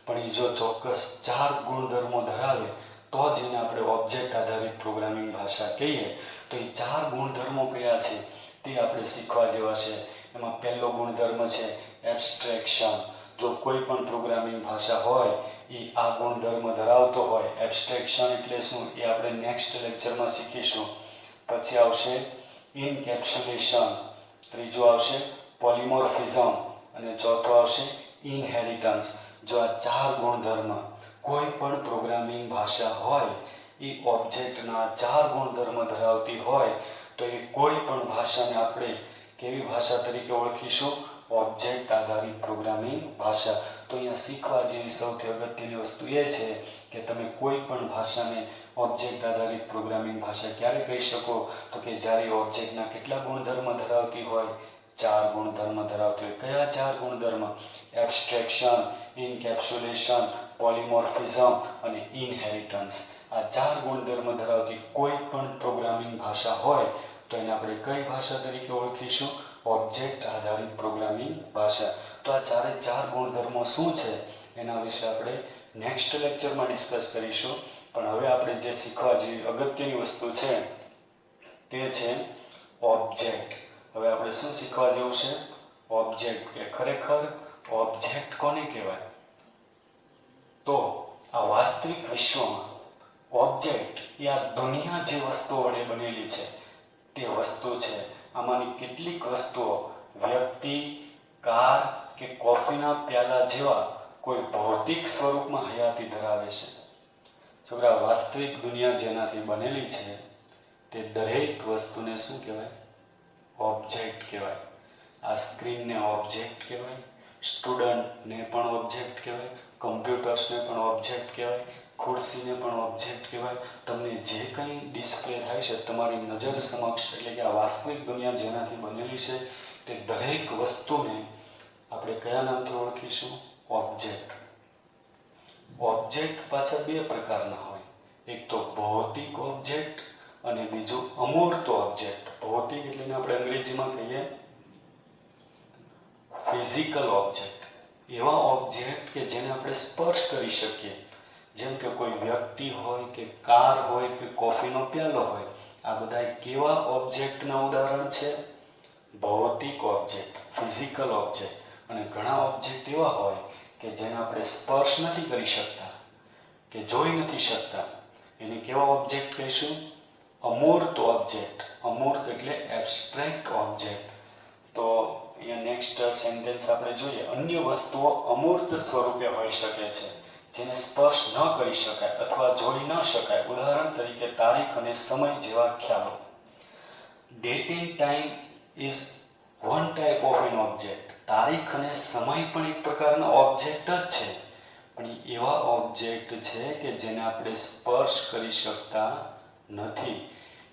Speaker 1: પણ એ જો ચોક્કસ 4 ગુણધર્મો ધરાવે તો જ એને આપણે ઓબ્જેક્ટ આધારિત પ્રોગ્રામિંગ ભાષા કહીએ. તો એ 4 ગુણધર્મો કયા છે તે આપણે શીખવા જેવા છે. એમાં પહેલો ગુણધર્મ છે એબ્સ્ટ્રેક્શન. જો કોઈ પણ પ્રોગ્રામિંગ ભાષા હોય એ આ ગુણધર્મ ધરાવતો હોય. એબ્સ્ટ્રેક્શન એટલે શું એ આપણે નેક્સ્ટ લેક્ચરમાં શીખીશું. પછી આવશે ઇનકેપ્સ્યુલેશન, ત્રીજો આવશે પોલિમોર્ફિઝમ અને ચોથો આવશે ઇનહેરિટન્સ. જો આ 4 ગુણધર્મ કોઈ પણ પ્રોગ્રામિંગ ભાષા હોય એ ઓબ્જેક્ટના 4 ગુણધર્મ ધરાવતી હોય તો એ કોઈ પણ ભાષાને આપણે કેવી ભાષા તરીકે ઓળખીશું? ઓબ્જેક્ટ આધારિત પ્રોગ્રામિંગ ભાષા. તો અહીંયા શીખવા જેવી સૌથી અગત્યની વસ્તુ એ છે કે તમે કોઈ પણ ભાષાને ઓબ્જેક્ટ આધારિત પ્રોગ્રામિંગ ભાષા ક્યારે કહી શકો? તો કે જ્યારે ઓબ્જેક્ટના કેટલા ગુણધર્મ ધરાવતી હોય? 4 ગુણધર્મ ધરાવતી હોય. કયા 4 ગુણધર્મ? એબ્સ્ટ્રેક્શન, ઇનકેપ્સ્યુલેશન, પોલિમોર્ફિઝમ અને ઇનહેરિટન્સ. આ 4 ગુણધર્મ ધરાવતી કોઈ પણ પ્રોગ્રામિંગ ભાષા હોય તો એને આપણે કઈ ભાષા તરીકે ઓળખીશું? ઓબ્જેક્ટ આધારિત પ્રોગ્રામિંગ ભાષા. તો આ 4 ગુણધર્મો શું છે એના વિશે આપણે નેક્સ્ટ લેક્ચરમાં ડિસ્કસ કરીશું. પણ હવે આપણે જે શીખવા જેવી અગત્યની વસ્તુ છે તે છે ઓબ્જેક્ટ. હવે આપણે શું શીખવા જેવું છે? ઓબ્જેક્ટ. કે ખરેખર ઓબ્જેક્ટ કોને કહેવાય? તો આ વાસ્તવિક વિશ્વમાં ઓબ્જેક્ટ એ આ દુનિયા જે વસ્તુઓ વડે બનેલી છે તે વસ્તુ છે. આમાંની કેટલીક વસ્તુઓ વ્યક્તિ, કાર કે કોફીના પ્યાલા જેવા કોઈ ભૌતિક સ્વરૂપમાં હયાતી ધરાવે છે. છોકરા, વાસ્તવિક દુનિયા જેનાથી બનેલી છે તે દરેક વસ્તુને શું કહેવાય? ઓબ્જેક્ટ કહેવાય. આ સ્ક્રીનને ઓબ્જેક્ટ કહેવાય, સ્ટુડન્ટને પણ ઓબ્જેક્ટ કહેવાય, કમ્પ્યુટર્સને પણ ઓબ્જેક્ટ કહેવાય, ખુરશીને પણ ઓબ્જેક્ટ કહેવાય. તમને જે કંઈ ડિસ્પ્લે થાય છે તમારી નજર સમક્ષ, એટલે કે આ વાસ્તવિક દુનિયા જેનાથી બનેલી છે તે દરેક વસ્તુને આપણે કયા નામથી ઓળખીશું? ઓબ્જેક્ટ. ઓબ્જેક્ટ પાછા 2 પ્રકારના હોય. એક તો ભૌતિક ઓબ્જેક્ટ અને બીજું અમૂર્ત ઓબ્જેક્ટ. ભૌતિક એટલે આપણે અંગ્રેજીમાં કહીએ ફિઝિકલ ઓબ્જેક્ટ. એવા ઓબ્જેક્ટ કે જેને આપણે સ્પર્શ કરી શકીએ, જેમ કે કોઈ વ્યક્તિ હોય કે કાર હોય કે કોફીનો પ્યાલો હોય. આ બધા કેવા ઓબ્જેક્ટના ઉદાહરણ છે? ભૌતિક ઓબ્જેક્ટ, ફિઝિકલ ઓબ્જેક્ટ. અને ઘણા ઓબ્જેક્ટ એવા હોય કે જેને આપણે સ્પર્શ નથી કરી શકતા કે જોઈ નથી શકતા. એને કેવા ઓબ્જેક્ટ કહીશું? અમૂર્ત ઓબ્જેક્ટ. અમૂર્ત એટલે એબ્સ્ટ્રેક્ટ ઓબ્જેક્ટ. તો અહીંયા નેક્સ્ટ સેન્ટેન્સ આપણે જોઈએ. અન્ય વસ્તુઓ અમૂર્ત સ્વરૂપે હોઈ શકે છે. જેને સ્પર્શ ન કરી શકાય અથવા જોઈ ન શકાય, ઉદાહરણ તરીકે તારીખ અને સમય જેવા ખ્યાલો. Date end time is one type of N object. તારીખ અને સમય પણ એક પ્રકારના ઓબ્જેક્ટ જ છે, પણ એવા ઓબ્જેક્ટ છે કે જેને આપણે સ્પર્શ કરી શકતા નથી,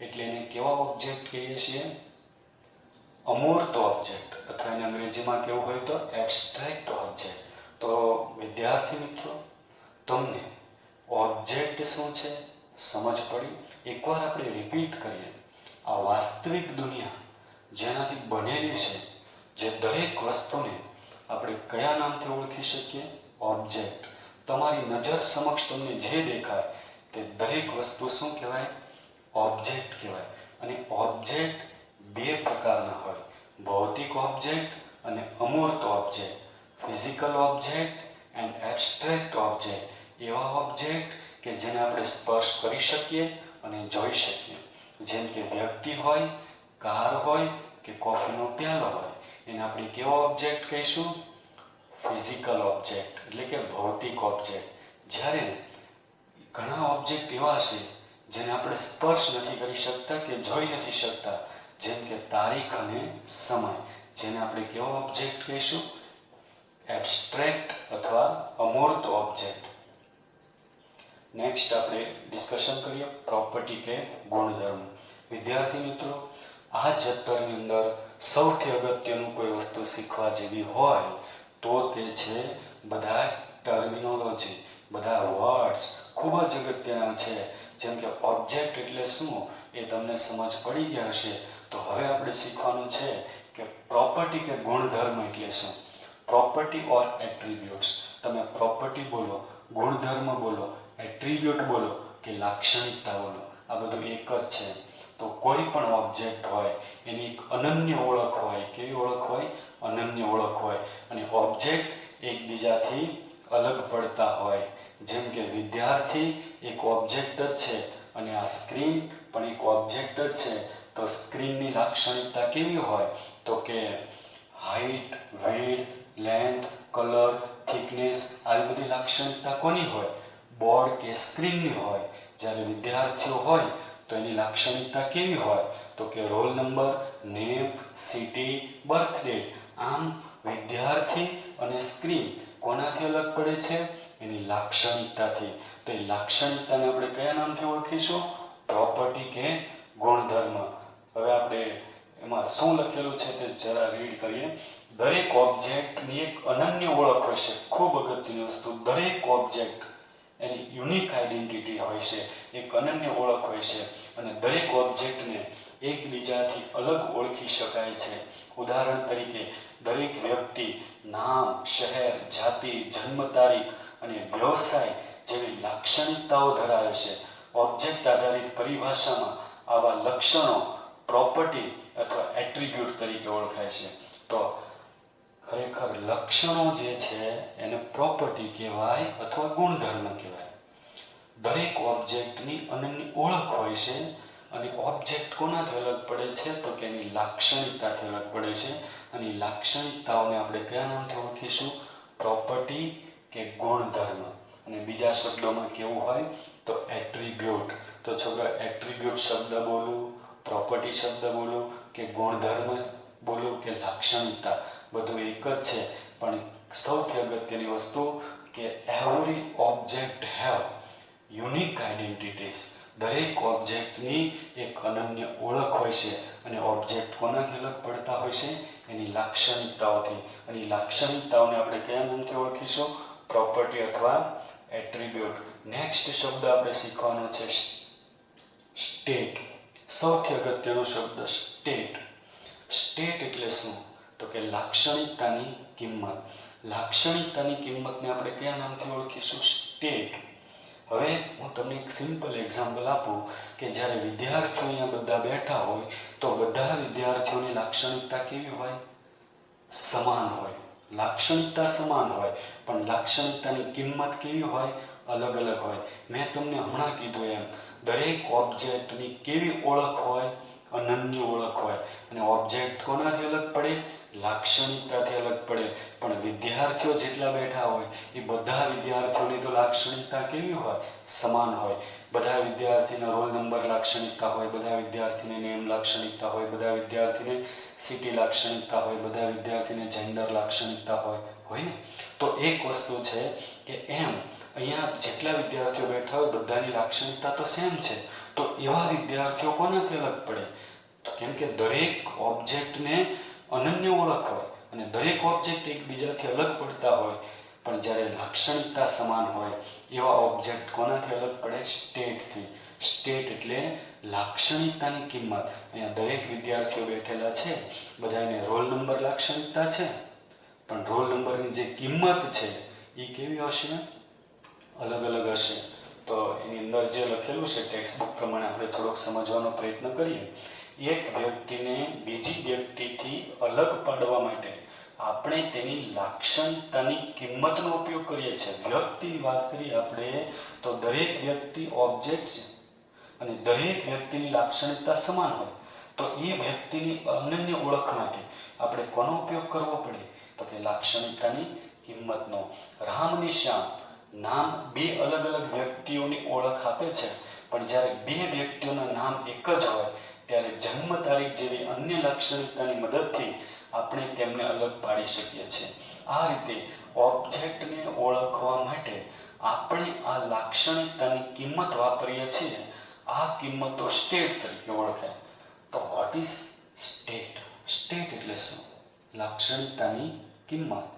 Speaker 1: એટલે એને કેવા ઓબ્જેક્ટ કહીએ છીએ? અમૂર્ત ઓબ્જેક્ટ, અથવા એને અંગ્રેજીમાં કેવું હોય તો એબ્સ્ટ્રેક્ટ ઓબ્જેક્ટ. તો વિદ્યાર્થી મિત્રો, તમને ઓબ્જેક્ટ શું છે સમજ પડી? એકવાર આપણે રિપીટ કરીએ. આ વાસ્તવિક દુનિયા જેનાથી બનેલી છે, જે દરેક વસ્તુને આપણે કયા નામથી ઓળખી શકીએ? ઓબ્જેક્ટ. તમારી નજર સમક્ષ તમને જે દેખાય તે દરેક વસ્તુ શું કહેવાય? ઓબ્જેક્ટ કહેવાય. અને ઓબ્જેક્ટ બે પ્રકારના હોય: ભૌતિક ઓબ્જેક્ટ અને અમૂર્ત object. Physical object and abstract object. એવા ઓબ્જેક્ટ કે જેને આપણે સ્પર્શ કરી શકીએ અને જોઈ શકીએ, જેમ કે વ્યક્તિ હોય, કાર હોય કે કોફીનો પ્યાલો હોય, એને આપણે કેવો ઓબ્જેક્ટ કહીશું? ફિઝિકલ ઓબ્જેક્ટ, એટલે કે ભૌતિક ઓબ્જેક્ટ. જ્યારે ઘણા ઓબ્જેક્ટ એવા છે જેને આપણે સ્પર્શ નથી કરી શકતા કે જોઈ નથી શકતા, જેમ કે તારીખ અને સમય, જેને આપણે કેવો ઓબ્જેક્ટ કહીશું? એબ્સ્ટ્રેક્ટ અથવા અમૂર્ત ઓબ્જેક્ટ. નેક્સ્ટ આપણે ડિસ્કશન કરીએ પ્રોપર્ટી કે ગુણધર્મ. વિદ્યાર્થી મિત્રો, આ ચેપ્ટરની અંદર સૌથી અગત્યનું કોઈ વસ્તુ શીખવા જેવી હોય તો તે છે બધા ટર્મિનોલોજી, બધા વર્ડ્સ ખૂબ જ અગત્યના છે. જેમ કે ઓબ્જેક્ટ એટલે શું એ તમને સમજ પડી ગયા હશે. તો હવે આપણે શીખવાનું છે કે પ્રોપર્ટી કે ગુણધર્મ એટલે શું. પ્રોપર્ટી ઓર એટ્રીબ્યુટ્સ. તમે પ્રોપર્ટી બોલો, ગુણધર્મ બોલો, એટ્રીબ્યુટ બોલો કે લાક્ષણિકતા બોલો, આ બધું એક જ છે. તો કોઈ પણ ઓબ્જેક્ટ હોય એની એક અનન્ય ઓળખ હોય. કેવી ઓળખ હોય? અનન્ય ઓળખ હોય. અને ઓબ્જેક્ટ એકબીજાથી અલગ પડતા હોય. જેમ કે વિદ્યાર્થી એક ઓબ્જેક્ટ જ છે અને આ સ્ક્રીન પણ એક ઓબ્જેક્ટ જ છે. તો સ્ક્રીનની લાક્ષણિકતા કેવી હોય? તો કે height, width, length, colour, thickness, આવી બધી લાક્ષણિકતા કોની હોય? બોર્ડ કે સ્ક્રીનની હોય. જ્યારે વિદ્યાર્થીઓ હોય તો એની લાક્ષણિકતા કેવી હોય? તો કે roll number, name, city, birth date. આમ વિદ્યાર્થી અને સ્ક્રીન કોનાથી અલગ પડે છે? એની લાક્ષણિકતાથી. તો એ લાક્ષણિકતાને આપણે કયા નામથી ઓળખીશું? પ્રોપર્ટી કે ગુણધર્મ. હવે આપણે એમાં શું લખેલું છે તે જરા રીડ કરીએ. દરેક ઓબ્જેક્ટની એક અનન્ય ઓળખ હોય છે. ખૂબ અગત્યની વસ્તુ, દરેક ઓબ્જેક્ટ એની યુનિક આઈડેન્ટિટી હોય છે, એક અનન્ય ઓળખ હોય છે. અને દરેક ઓબ્જેક્ટને એકબીજાથી અલગ ઓળખી શકાય છે. ઉદાહરણ તરીકે દરેક વ્યક્તિ નામ, શહેર, જાતિ, જન્મ તારીખ અને વ્યવસાય જેવી લાક્ષણિકતાઓ ધરાવે છે. ઓબ્જેક્ટ આધારિત પરિભાષામાં આવા લક્ષણો પ્રોપર્ટી અથવા એટ્રીબ્યુટ તરીકે ઓળખાય છે. તો ખરેખર લક્ષણો જે છે એને પ્રોપર્ટી કહેવાય અથવા ગુણધર્મ કહેવાય. દરેક ઓબ્જેક્ટની અનન્ય ઓળખ હોય છે. અને ઓબ્જેક્ટ કોનાથી અલગ પડે છે? તો કે એની લાક્ષણિકતાથી અલગ પડે છે. અને લાક્ષણિકતાઓને આપણે કયા નામથી ઓળખીશું? પ્રોપર્ટી કે ગુણધર્મ. અને બીજા શબ્દોમાં કેવું હોય તો એટ્રીબ્યુટ. તો છોકરા, એટ્રીબ્યુટ શબ્દ બોલું, પ્રોપર્ટી શબ્દ બોલું કે ગુણધર્મ બોલું કે લાક્ષણિકતા, બધું એક જ છે. પણ સૌથી અગત્યની વસ્તુ કે એવરી ઓબ્જેક્ટ હેવ યુનિક આઈડેન્ટિટીઝ. દરેક ઓબ્જેક્ટની એક અનન્ય ઓળખ હોય છે. અને ઓબ્જેક્ટ કોનાથી અલગ પડતા હોય છે? એની લાક્ષણિકતાઓથી. અને લાક્ષણિકતાઓને આપણે કયા નામથી ઓળખીશું? પ્રોપર્ટી અથવા એટ્રીબ્યુટ. નેક્સ્ટ શબ્દ આપણે શીખવાનો છે સ્ટેટ. સૌથી અગત્યનો શબ્દ સ્ટેટ. સ્ટેટ એટલે શું? તો કે લાક્ષણિકતાની કિંમત. લાક્ષણિકતાની કિંમતને આપણે કયા નામથી ઓળખીશું? સ્ટેટ. હવે હું તમને એક સિમ્પલ એક્ઝામ્પલ આપું કે જ્યારે વિદ્યાર્થીઓ અહીંયા બધા બેઠા હોય તો બધા વિદ્યાર્થીઓની લાક્ષણિકતા કેવી હોય? સમાન હોય. લાક્ષણિકતા સમાન હોય, પણ લાક્ષણિકતાની કિંમત કેવી હોય? અલગ અલગ હોય. મેં તમને હમણાં કીધું એમ, દરેક ઓબ્જેક્ટની કેવી ઓળખ હોય? અનન્ય ઓળખ હોય. અને ઓબ્જેક્ટ કોનાથી અલગ પડે? લાક્ષણિકતાથી અલગ પડે. પણ વિદ્યાર્થીઓ જેટલા બેઠા હોય એ બધા વિદ્યાર્થીઓની તો લાક્ષણિકતા કેવી હોય? સમાન હોય. બધા વિદ્યાર્થીના રોલ નંબર લાક્ષણિકતા હોય, બધા વિદ્યાર્થીને નેમ લાક્ષણિકતા હોય, બધા વિદ્યાર્થીને સિટી લાક્ષણિકતા હોય, બધા વિદ્યાર્થીને જેન્ડર લાક્ષણિકતા હોય ને. તો એક વસ્તુ છે કે એમ અહીંયા જેટલા વિદ્યાર્થીઓ બેઠા હોય બધાની લાક્ષણિકતા તો સેમ છે. તો એવા વિદ્યાર્થીઓ કોનાથી અલગ પડે? તો કેમ કે દરેક ઓબ્જેક્ટને અનન્ય ઓળખ હોય અને દરેક ઓબ્જેક્ટ એકબીજાથી અલગ પડતા હોય. પણ જ્યારે લાક્ષણિકતા સમાન હોય એવા ઓબ્જેક્ટ કોનાથી અલગ પડે? સ્ટેટથી. સ્ટેટ એટલે લાક્ષણિકતાની કિંમત. અહીંયા દરેક વિદ્યાર્થીઓ બેઠેલા છે, બધાને રોલ નંબર લાક્ષણિકતા છે, પણ રોલ નંબરની જે કિંમત છે એ કેવી હશે? અલગ અલગ હશે. તો એની અંદર જે લખેલું છે ટેક્સ્ટ બુક પ્રમાણે આપણે થોડોક સમજવાનો પ્રયત્ન કરીએ. એક વ્યક્તિને બીજી વ્યક્તિથી અલગ પાડવા માટે આપણે તેની લાક્ષણિકતાની કિંમતનો ઉપયોગ કરીએ છીએ. વ્યક્તિની વાત કરીએ આપણે તો દરેક વ્યક્તિ ઓબ્જેક્ટ છે અને દરેક વ્યક્તિની લાક્ષણિકતા સમાન હોય. તો એ વ્યક્તિની અનન્ય ઓળખ માટે આપણે કોનો ઉપયોગ કરવો પડે? તો કે લાક્ષણિકતાની કિંમતનો. રામ અને શ્યામ નામ બે અલગ અલગ વ્યક્તિઓની ઓળખ આપે છે, પણ જ્યારે બે વ્યક્તિઓના નામ એક જ હોય ત્યારે જન્મ તારીખ જેવી અન્ય લાક્ષણિકતાની મદદથી આપણે તેમને અલગ પાડી શકીએ છીએ. આ રીતે ઓબ્જેક્ટને ઓળખવા માટે આપણે આ લાક્ષણિકતાની કિંમત વાપરીએ છીએ. આ કિંમતો સ્ટેટ તરીકે ઓળખાય. તો વોટ ઇઝ સ્ટેટ? સ્ટેટ એટલે શું? લાક્ષણિકતાની કિંમત.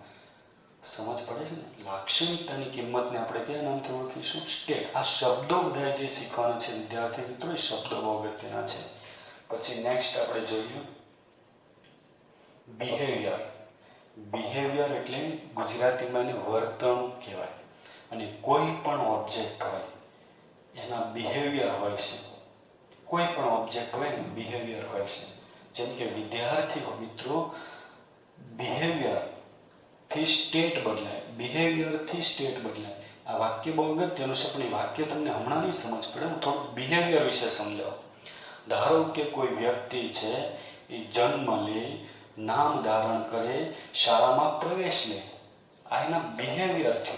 Speaker 1: સમજ પડે છે ને? લાક્ષણિકતાની કિંમતને આપણે કયા નામથી ઓળખીશું? સ્ટેટ. આ શબ્દો બધા જે શીખવાના છે વિદ્યાર્થી મિત્રો, એ શબ્દો બહુ અગત્યના છે. પછી નેક્સ્ટ આપણે જોઈએ બિહેવિયર. બિહેવિયર એટલે ગુજરાતીમાં એને વર્તણૂક કહેવાય. અને કોઈ પણ ઓબ્જેક્ટ હોય એના બિહેવિયર હોય છે. કોઈ પણ ઓબ્જેક્ટ હોય ને બિહેવિયર હોય છે. જેમ કે વિદ્યાર્થીઓ મિત્રો બિહેવિયરથી સ્ટેટ બદલાય, બિહેવિયરથી સ્ટેટ બદલાય. આ વાક્ય બહુ અગત્યનું છે, પણ એ વાક્ય તમને હમણાં નહીં સમજ પડે. હું થોડું બિહેવિયર વિશે સમજાવું. ધારો કે કોઈ વ્યક્તિ છે એ જન્મ લે, નામ ધારણ કરે, શાળામાં પ્રવેશ લે. આ એના બિહેવિયર છે.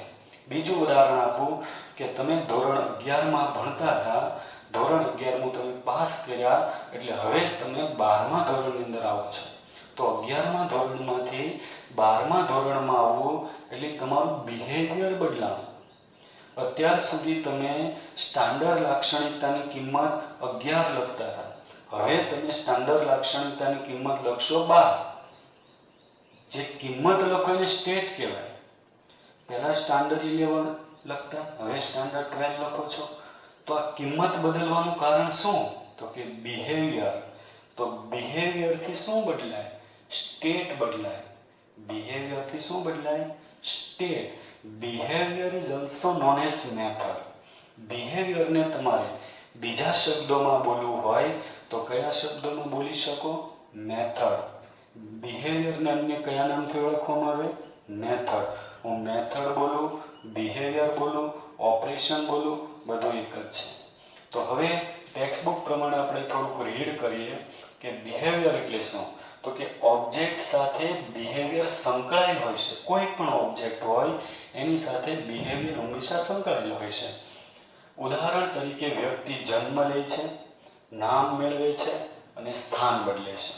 Speaker 1: બીજું ઉદાહરણ આપું કે તમે ધોરણ 11માં ભણતા હતા, ધોરણ 11મું તમે પાસ કર્યા એટલે હવે તમે 12મા ધોરણની અંદર આવો છો. તો 11મા ધોરણમાંથી 12મા ધોરણમાં આવવું એટલે તમારું બિહેવિયર બદલાવું. અત્યાર સુધી તમે સ્ટાન્ડર્ડ લાક્ષણિકતાની કિંમત 11 લખતા હતા, હવે તમે સ્ટાન્ડર્ડ લાક્ષણિકતાની કિંમત લખશો 12. જે કિંમત લખો એને સ્ટેટ કહેવાય. પહેલા સ્ટાન્ડર્ડ 11 લખતા, હવે સ્ટાન્ડર્ડ 12 લખો છો. તો આ કિંમત બદલવાનું કારણ શું? તો કે બિહેવિયર. તો બિહેવિયરથી શું બદલાય? સ્ટેટ બદલાય. બિહેવિયરથી શું બદલાય? State. Behaviour is also known as method. બિહેવિયરને તમારે બીજા શબ્દોમાં બોલવું હોય તો કયા શબ્દોમાં બોલી શકો? મેથડ. બિહેવિયરને અન્ય કયા નામથી ઓળખવામાં આવે? મેથડ. હું મેથડ બોલું, બિહેવિયર બોલું, ઓપરેશન બોલું, બધું એક જ છે. તો હવે ટેક્સ્ટ બુક પ્રમાણે આપણે થોડુંક રીડ કરીએ કે બિહેવિયર એટલે શું. તો કે ઓબ્જેક્ટ સાથે બિહેવિયર સંકળાયેલ હોય છે. કોઈ પણ ઓબ્જેક્ટ હોય એની સાથે બિહેવિયર હંમેશા સંકળાયેલ હોય છે. ઉદાહરણ તરીકે વ્યક્તિ જન્મ લે છે, નામ મેળવે છે અને સ્થાન બદલે છે.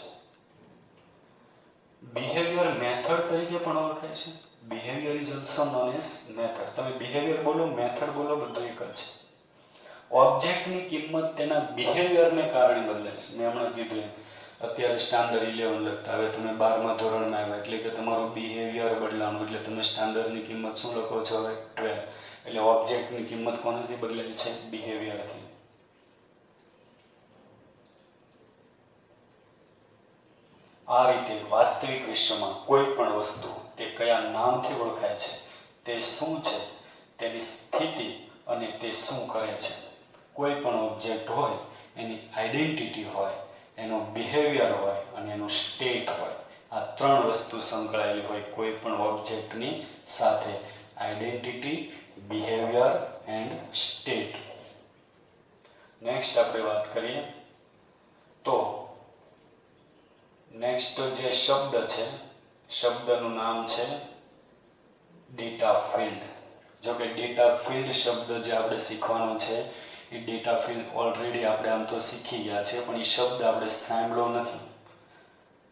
Speaker 1: બિહેવિયર મેથડ તરીકે પણ ઓળખાય છે. Behaviour is also known as method. તમે બિહેવિયર બોલો, મેથડ બોલો, બધું એક જ છે. ઓબ્જેક્ટની કિંમત તેના બિહેવિયરને કારણે બદલાય છે. મેં હમણાં કીધું એમ, અત્યારે સ્ટાન્ડર્ડ 11 લખતા, હવે તમે 12મા ધોરણમાં આવ્યા એટલે કે તમારું બિહેવિયર બદલાવાનું, એટલે તમે સ્ટાન્ડર્ડની કિંમત શું લખો છો? હવે 12. એટલે ઓબ્જેક્ટની કિંમત કોનાથી બદલાય છે? બિહેવિયરથી. આ રીતે વાસ્તવિક વિશ્વમાં કોઈ પણ વસ્તુ તે કયા નામથી ઓળખાય છે, તે શું છે, તેની સ્થિતિ અને તે શું કરે છે. કોઈ પણ ઓબ્જેક્ટ હોય એની આઈડેન્ટિટી હોય, એનો બિહેવિયર હોય અને એનું સ્ટેટ હોય. આ ત્રણ વસ્તુ સંકળાયેલી હોય કોઈ પણ ઓબ્જેક્ટની સાથે. Identity, behaviour and state. Next આપણે વાત કરીએ તો નેક્સ્ટ જે શબ્દ છે શબ્દનું નામ છે ડેટા ફિલ્ડ. જો કે ડેટા ફિલ્ડ શબ્દ જે આપણે શીખવાનો છે એ ડેટા ફિલ્ડ ઓલરેડી આપણે આમ તો શીખી ગયા છે, પણ એ શબ્દ આપણે સાંભળ્યો નથી.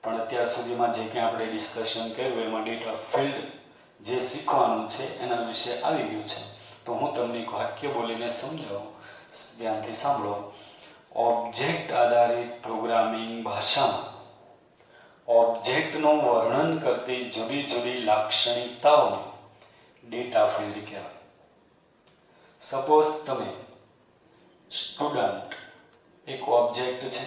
Speaker 1: પણ અત્યાર સુધીમાં જે કંઈ આપણે ડિસ્કશન કર્યું એમાં ડેટા ફિલ્ડ જે શીખવાનું છે એના વિશે આવી ગયું છે. તો હું તમને એક વાક્ય બોલીને સમજાવું, ધ્યાનથી સાંભળો. ઓબ્જેક્ટ આધારિત પ્રોગ્રામિંગ ભાષામાં ઓબ્જેક્ટનું વર્ણન કરતી જુદી જુદી લાક્ષણિકતાઓને ડેટા ફિલ્ડ કહેવાય. સપોઝ તમે સ્ટુડન્ટ એક ઓબ્જેક્ટ છે,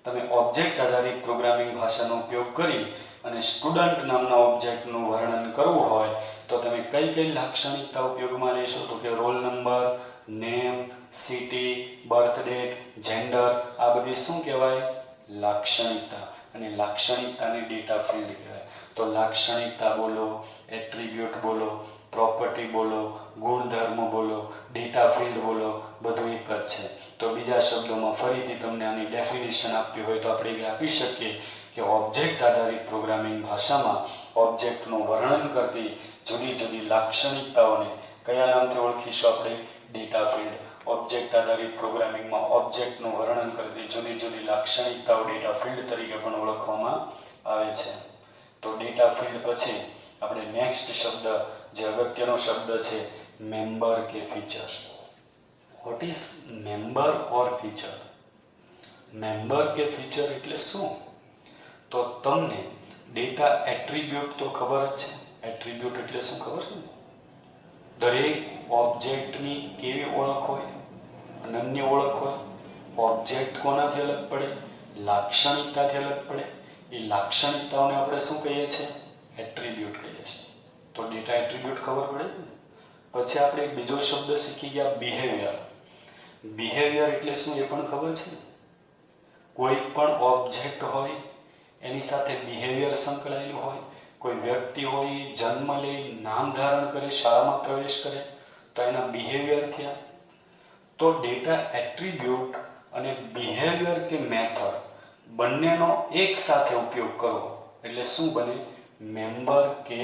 Speaker 1: તમે ઓબ્જેક્ટ આધારિત પ્રોગ્રામિંગ ભાષાનો ઉપયોગ કરી અને સ્ટુડન્ટ નામના ઓબ્જેક્ટનું વર્ણન કરવું હોય તો તમે કઈ કઈ લાક્ષણિકતા ઉપયોગમાં લેશો? તો કે roll number, name, city, birth date, gender, આ બધી શું કહેવાય? લાક્ષણિકતા. અને લાક્ષણિકતાને ડેટા ફિલ્ડ કહેવાય. તો લાક્ષણિકતા બોલો, એટ્રીબ્યુટ બોલો, પ્રોપર્ટી બોલો, ગુણધર્મ બોલો, ડેટા ફિલ્ડ બોલો, બધું એક જ છે. તો બીજા શબ્દોમાં ફરીથી તમને આની ડેફિનેશન આપવી હોય તો આપણે આપી શકીએ કે ઓબ્જેક્ટ આધારિત પ્રોગ્રામિંગ ભાષામાં ઓબ્જેક્ટનું વર્ણન કરતી જુદી જુદી લાક્ષણિકતાઓને કયા નામથી ઓળખીશું આપણે? Data field. ઓબ્જેક્ટ આધારિત પ્રોગ્રામિંગમાં ઓબ્જેક્ટનું વર્ણન કરતી જુદી જુદી લાક્ષણિકતાઓ ડેટા ફિલ્ડ તરીકે પણ ઓળખવામાં આવે છે. તો ડેટા ફિલ્ડ પછી આપણે નેક્સ્ટ શબ્દ જે અગત્યનો શબ્દ છે મેમ્બર કે feature. What is member or feature? Member કે ફીચર એટલે શું? તો તમને ડેટા એટ્રીબ્યુટ તો ખબર જ છે. એટ્રીબ્યુટ એટલે શું ખબર છે ને? દરેક ઓબ્જેક્ટની કેવી ઓળખ હોય? અનન્ય ઓળખ હોય. ઓબ્જેક્ટ કોનાથી અલગ પડે? લાક્ષણિકતાથી અલગ પડે. એ લાક્ષણિકતાઓને આપણે શું કહીએ છીએ? એટ્રીબ્યુટ કહીએ છીએ. તો ડેટા એટ્રીબ્યુટ ખબર પડે ને? પછી આપણે એક બીજો શબ્દ શીખી ગયા, બિહેવિયર. બિહેવિયર એટલે શું એ પણ ખબર છે ને? કોઈ પણ ઓબ્જેક્ટ હોય એની સાથે બિહેવિયર સંકળાયેલું હોય. કોઈ વ્યક્તિ હોય, જન્મ લે, નામ ધારણ કરે, શાળામાં પ્રવેશ કરે તો એના બિહેવિયર થયા. તો ડેટા એટ્રીબ્યુટ અને બિહેવિયર કે મેથડ બંનેનો એક સાથે ઉપયોગ કરવો એટલે શું બને? મેમ્બર કે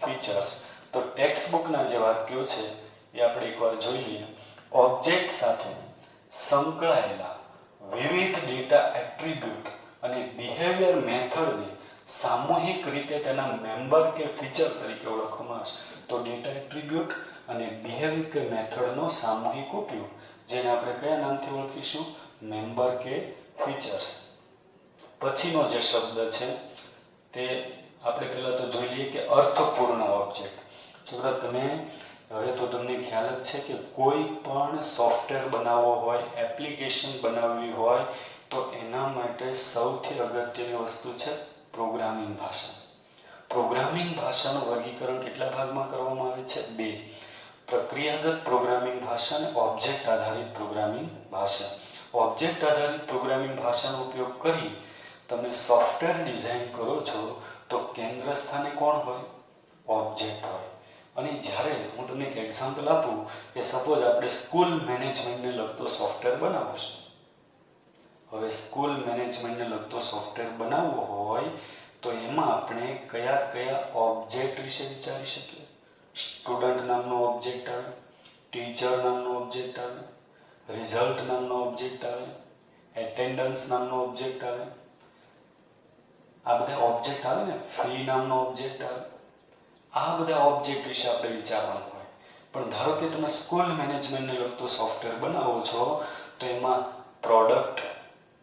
Speaker 1: ફીચર્સ. તો ટેક્સ્ટ બુકના જે વાક્યો છે એ આપણે એકવાર જોઈ લઈએ. ઓબ્જેક્ટ સાથે સંકળાયેલા વિવિધ ડેટા એટ્રીબ્યુટ અને બિહેવિયર મેથડને સામૂહિક રીતે તેના મેમ્બર કે ફીચર તરીકે ઓળખવામાં આવશે. તો ડેટા એટ્રીબ્યુટ અને બિહેવિયર કે મેથડનો સામૂહિક ઉપયોગ જેને આપણે કયા નામથી ઓળખીશું? મેમ્બર કે ફીચર્સ. પછીનો જે શબ્દ છે તે આપણે પહેલાં તો જોઈ લઈએ કે અર્થપૂર્ણ ઓબ્જેક્ટ. છોકરા તમે હવે તો તમને ખ્યાલ જ છે કે કોઈ પણ સોફ્ટવેર બનાવવો હોય, એપ્લિકેશન બનાવવી હોય તો એના માટે સૌથી અગત્યની વસ્તુ છે પ્રોગ્રામિંગ ભાષા. પ્રોગ્રામિંગ ભાષાનું વર્ગીકરણ કેટલા ભાગમાં કરવામાં આવે છે? 2. પ્રક્રિયાગત પ્રોગ્રામિંગ ભાષા અને ઓબ્જેક્ટ આધારિત પ્રોગ્રામિંગ ભાષા. ઓબ્જેક્ટ આધારિત પ્રોગ્રામિંગ ભાષાનો ઉપયોગ કરી તમે સોફ્ટવેર ડિઝાઇન કરો છો તો કેન્દ્ર સ્થાને કોણ હોય? ઓબ્જેક્ટ હોય. અને જ્યારે હું તમને એક એક્ઝામ્પલ આપું કે સપોઝ આપણે સ્કૂલ મેનેજમેન્ટને લગતો સોફ્ટવેર બનાવવો છે. હવે સ્કૂલ મેનેજમેન્ટને લગતો સોફ્ટવેર બનાવવો હોય તો એમાં આપણે કયા કયા ઓબ્જેક્ટ વિશે વિચારી શકીએ? સ્ટુડન્ટ નામનો ઓબ્જેક્ટ આવે, ટીચર નામનો ઓબ્જેક્ટ આવે, રિઝલ્ટ નામનો ઓબ્જેક્ટ આવે, એટેન્ડન્સ નામનો ઓબ્જેક્ટ આવે. આ બધા ઓબ્જેક્ટ આવે ને, ફી નામનો ઓબ્જેક્ટ આવે. આ બધા ઓબ્જેક્ટ વિશે આપણે વિચારવાનું હોય. પણ ધારો કે તમે સ્કૂલ મેનેજમેન્ટને લગતો સોફ્ટવેર બનાવો છો તો એમાં પ્રોડક્ટ,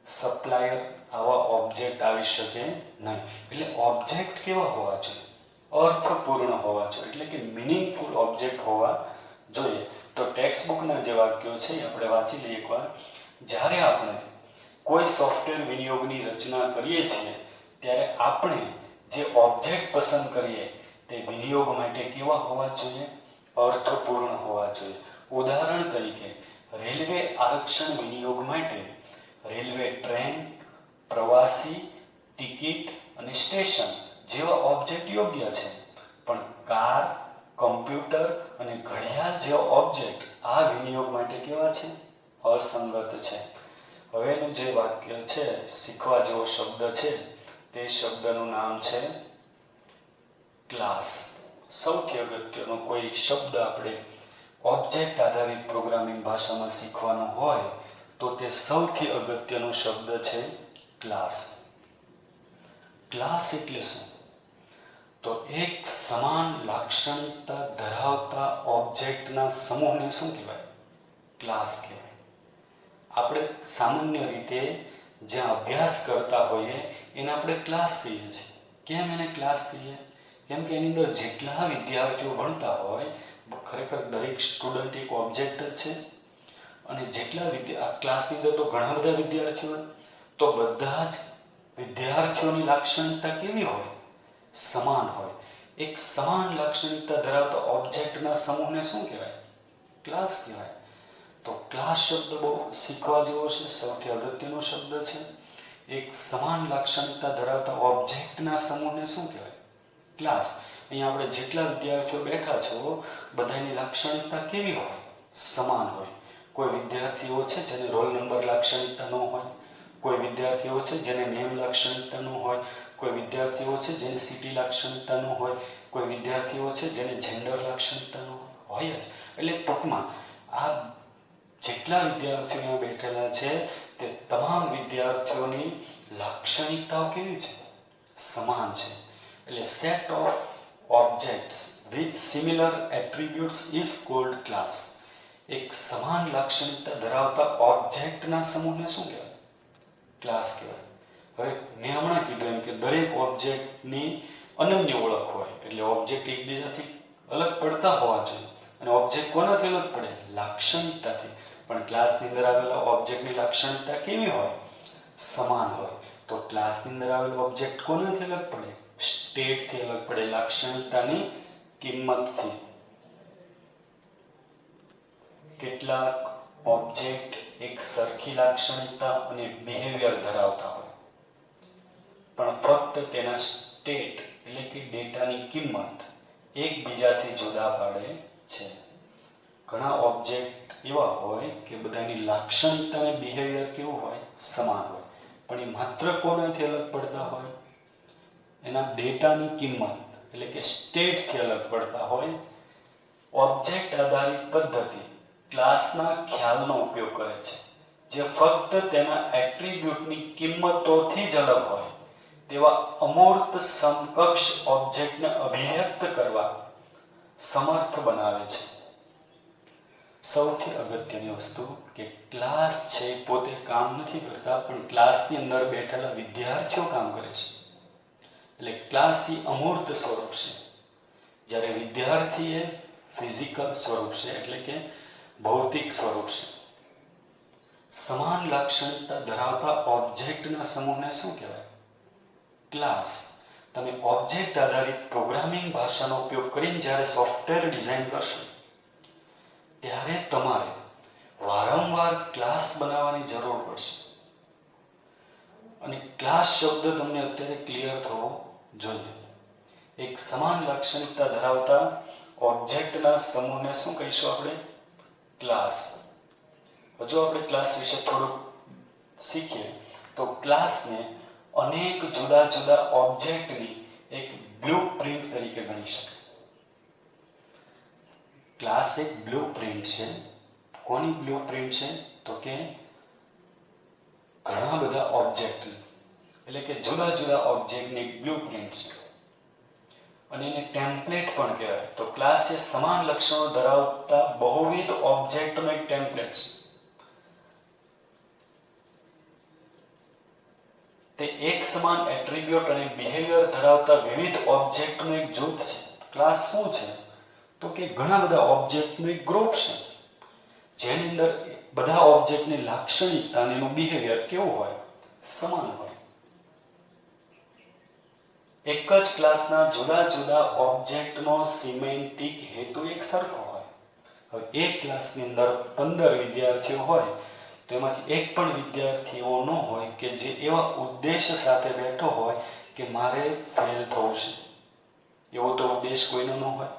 Speaker 1: સપ્લાયર આવા ઓબ્જેક્ટ આવી શકે નહીં. એટલે ઓબ્જેક્ટ કેવા હોવા જોઈએ? અર્થપૂર્ણ હોવા જોઈએ, એટલે કે મિનિંગફુલ ઓબ્જેક્ટ હોવા જોઈએ. તો ટેક્સ્ટ બુકના જે વાક્યો છે એ આપણે વાંચી લઈએ એકવાર. જ્યારે આપણે કોઈ સોફ્ટવેર વિનિયોગની રચના કરીએ છીએ ત્યારે આપણે જે ઓબ્જેક્ટ પસંદ કરીએ તે વિનિયોગ માટે કેવા હોવા જોઈએ? અર્થપૂર્ણ હોવા જોઈએ. ઉદાહરણ તરીકે રેલવે આરક્ષણ વિનિયોગ માટે રેલવે ટ્રેન, પ્રવાસી, ટિકિટ અને સ્ટેશન જેવા ઓબ્જેક્ટ યોગ્ય છે. પણ કાર, કમ્પ્યુટર અને ઘડિયાળ જેવા ઓબ્જેક્ટ આ વિનિયોગ માટે કેવા છે? અસંગત છે. હવેનું જે વાક્ય છે, શીખવા જેવો શબ્દ છે, તે શબ્દનું નામ છે ક્લાસ. સૌથી અગત્યનો કોઈ શબ્દ આપણે ઓબ્જેક્ટ આધારિત પ્રોગ્રામિંગ ભાષામાં શીખવાનો હોય તો તે સૌથી અગત્યનો શબ્દ છે ક્લાસ. ક્લાસ એટલે શું? તો એક સમાન લાક્ષણિકતા ધરાવતા ઓબ્જેક્ટના સમૂહને શું કહેવાય? ક્લાસ કહેવાય. આપણે સામાન્ય રીતે જ્યાં અભ્યાસ કરતા હોઈએ એને આપણે ક્લાસ કહીએ છીએ. કેમ એને ક્લાસ કહીએ? કેમ કે એની અંદર જેટલા વિદ્યાર્થીઓ ભણતા હોય, ખરેખર દરેક સ્ટુડન્ટ એક ઓબ્જેક્ટ જ છે. અને જેટલા ક્લાસની અંદર તો ઘણા બધા વિદ્યાર્થીઓ હોય, તો બધા જ વિદ્યાર્થીઓની લાક્ષણિકતા કેવી હોય? સમાન હોય. એક સમાન લાક્ષણિકતા ધરાવતા ઓબ્જેક્ટના સમૂહને શું કહેવાય? ક્લાસ કહેવાય. તો ક્લાસ શબ્દ બહુ શીખવા જેવો છે, સૌથી અગત્યનો શબ્દ છે. એક સમાન લાક્ષણિકતા ધરાવતા ઓબ્જેક્ટના સમૂહને શું કહેવાય? ક્લાસ. અહીંયા આપણે જેટલા વિદ્યાર્થીઓ બેઠા છો બધાની લાક્ષણિકતા કેવી હોય? સમાન હોય. કોઈ વિદ્યાર્થીઓ છે જેને રોલ નંબર લાક્ષણિકતા ન હોય, કોઈ વિદ્યાર્થીઓ છે જેને નેમ લાક્ષણિકતા ન હોય, કોઈ વિદ્યાર્થીઓ છે જેને સિટી લાક્ષણિકતા ન હોય, કોઈ વિદ્યાર્થીઓ છે જેને જેન્ડર લાક્ષણિકતા ન હોય જ. એટલે ટૂંકમાં આ જેટલા વિદ્યાર્થીઓ અહીંયા બેઠેલા છે તે તમામ વિદ્યાર્થીઓની લાક્ષણિકતાઓ કેવી છે? સમાન છે. એટલે set of objects with similar attributes is called class. એક સમાન લાક્ષણિકતા ધરાવતા ઓબ્જેક્ટના સમૂહને શું કહેવાય? ક્લાસ કહેવાય. હવે મેં હમણાં કીધું એમ કે દરેક ઓબ્જેક્ટની અનન્ય ઓળખ હોય, એટલે ઓબ્જેક્ટ એકબીજાથી અલગ પડતા હોવા જોઈએ. અને ઓબ્જેક્ટ કોનાથી અલગ પડે? લાક્ષણિકતાથી. પણ ક્લાસની અંદર આવેલા ઓબ્જેક્ટની લાક્ષણિકતા કેવી હોય? સમાન હોય. તો ક્લાસની અંદર આવેલો ઓબ્જેક્ટ કોનાથી અલગ પડે? સ્ટેટથી અલગ પડે, લાક્ષણિકતાની કિંમતથી. કેટલાક ઓબ્જેક્ટ એક સરખી લાક્ષણિકતા અને બિહેવિયર ધરાવતા હોય, પણ ફક્ત તેના સ્ટેટ એટલે કે ડેટાની કિંમત એકબીજાથી જુદા પાડે છે. ઘણા ઓબ્જેક્ટ એવા હોય કે બધાની લાક્ષણિકતા અને બિહેવિયર કેવું હોય? સમાન હોય, પણ એ માત્ર કોનાથી અલગ પડતા હોય? એના ડેટાની કિંમત એટલે કે સ્ટેટથી અલગ પડતા હોય. ઓબ્જેક્ટ આધારિત પદ્ધતિ ક્લાસના ખ્યાલનો ઉપયોગ કરે છે, જે ફક્ત તેના એટ્રીબ્યુટની કિંમતોથી જ અલગ હોય તેવા અમૂર્ત સમકક્ષ ઓબ્જેક્ટને અભિવ્યક્ત કરવા સમર્થ બનાવે છે. સૌથી અગત્યની વસ્તુ કે ક્લાસ છે પોતે કામ નથી કરતા, પણ ક્લાસની અંદર બેઠેલા વિદ્યાર્થીઓ કામ કરે છે. એટલે ક્લાસ એ અમૂર્ત સ્વરૂપ છે, જ્યારે વિદ્યાર્થી એ ફિઝિકલ સ્વરૂપ છે, એટલે કે ભૌતિક સ્વરૂપ છે. સમાન લાક્ષણિકતા ધરાવતા ઓબ્જેક્ટના સમૂહને શું કહેવાય? ક્લાસ. તમે ઓબ્જેક્ટ આધારિત પ્રોગ્રામિંગ ભાષાનો ઉપયોગ કરીને જ્યારે સોફ્ટવેર ડિઝાઇન કરશો ત્યારે તમારે વારંવાર ક્લાસ બનાવવાની જરૂર પડશે. અને ક્લાસ શબ્દ તમને અત્યારે ક્લિયર થવો જોઈએ. એક સમાન લાક્ષણિકતા ધરાવતા ઓબ્જેક્ટના સમૂહને શું કહીશું આપણે? ક્લાસ. હજુ આપણે ક્લાસ વિશે થોડુંક શીખીએ તો ક્લાસને અનેક જુદા જુદા ઓબ્જેક્ટની એક બ્લુપ્રિન્ટ તરીકે ગણી શકાય. ક્લાસ એક બ્લુપ્રિન્ટ છે. કોની બ્લુપ્રિન્ટ છે? તો કે ઘણા બધા ઓબ્જેક્ટ, એટલે કે જુદા જુદા ઓબ્જેક્ટની એક બ્લુપ્રિન્ટ છે. અને એને ટેમ્પલેટ પણ કહેવાય. તો ક્લાસ એ સમાન લક્ષણો ધરાવતા બહુવિધ ઓબ્જેક્ટનો એક ટેમ્પલેટ છે. તે એક સમાન એટ્રીબ્યુટ અને બિહેવિયર ધરાવતા વિવિધ ઓબ્જેક્ટનું એક જૂથ છે. ક્લાસ શું છે? તો કે ઘણા બધા ઓબ્જેક્ટનું એક ગ્રુપ છે, જેની અંદર બધા ઓબ્જેક્ટની લાક્ષણિકતા અને એનું બિહેવિયર કેવું હોય? સમાન હોય. એક જ ક્લાસના જુદા જુદા ઓબ્જેક્ટનો સિમેન્ટિક હેતુ એક સરખો હોય. હવે એક ક્લાસની અંદર 15 વિદ્યાર્થીઓ હોય તો એમાંથી એક પણ વિદ્યાર્થી એવો ન હોય કે જે એવા ઉદ્દેશ સાથે બેઠો હોય કે મારે ફેલ થવું છે. એવો તો ઉદ્દેશ કોઈનો ન હોય.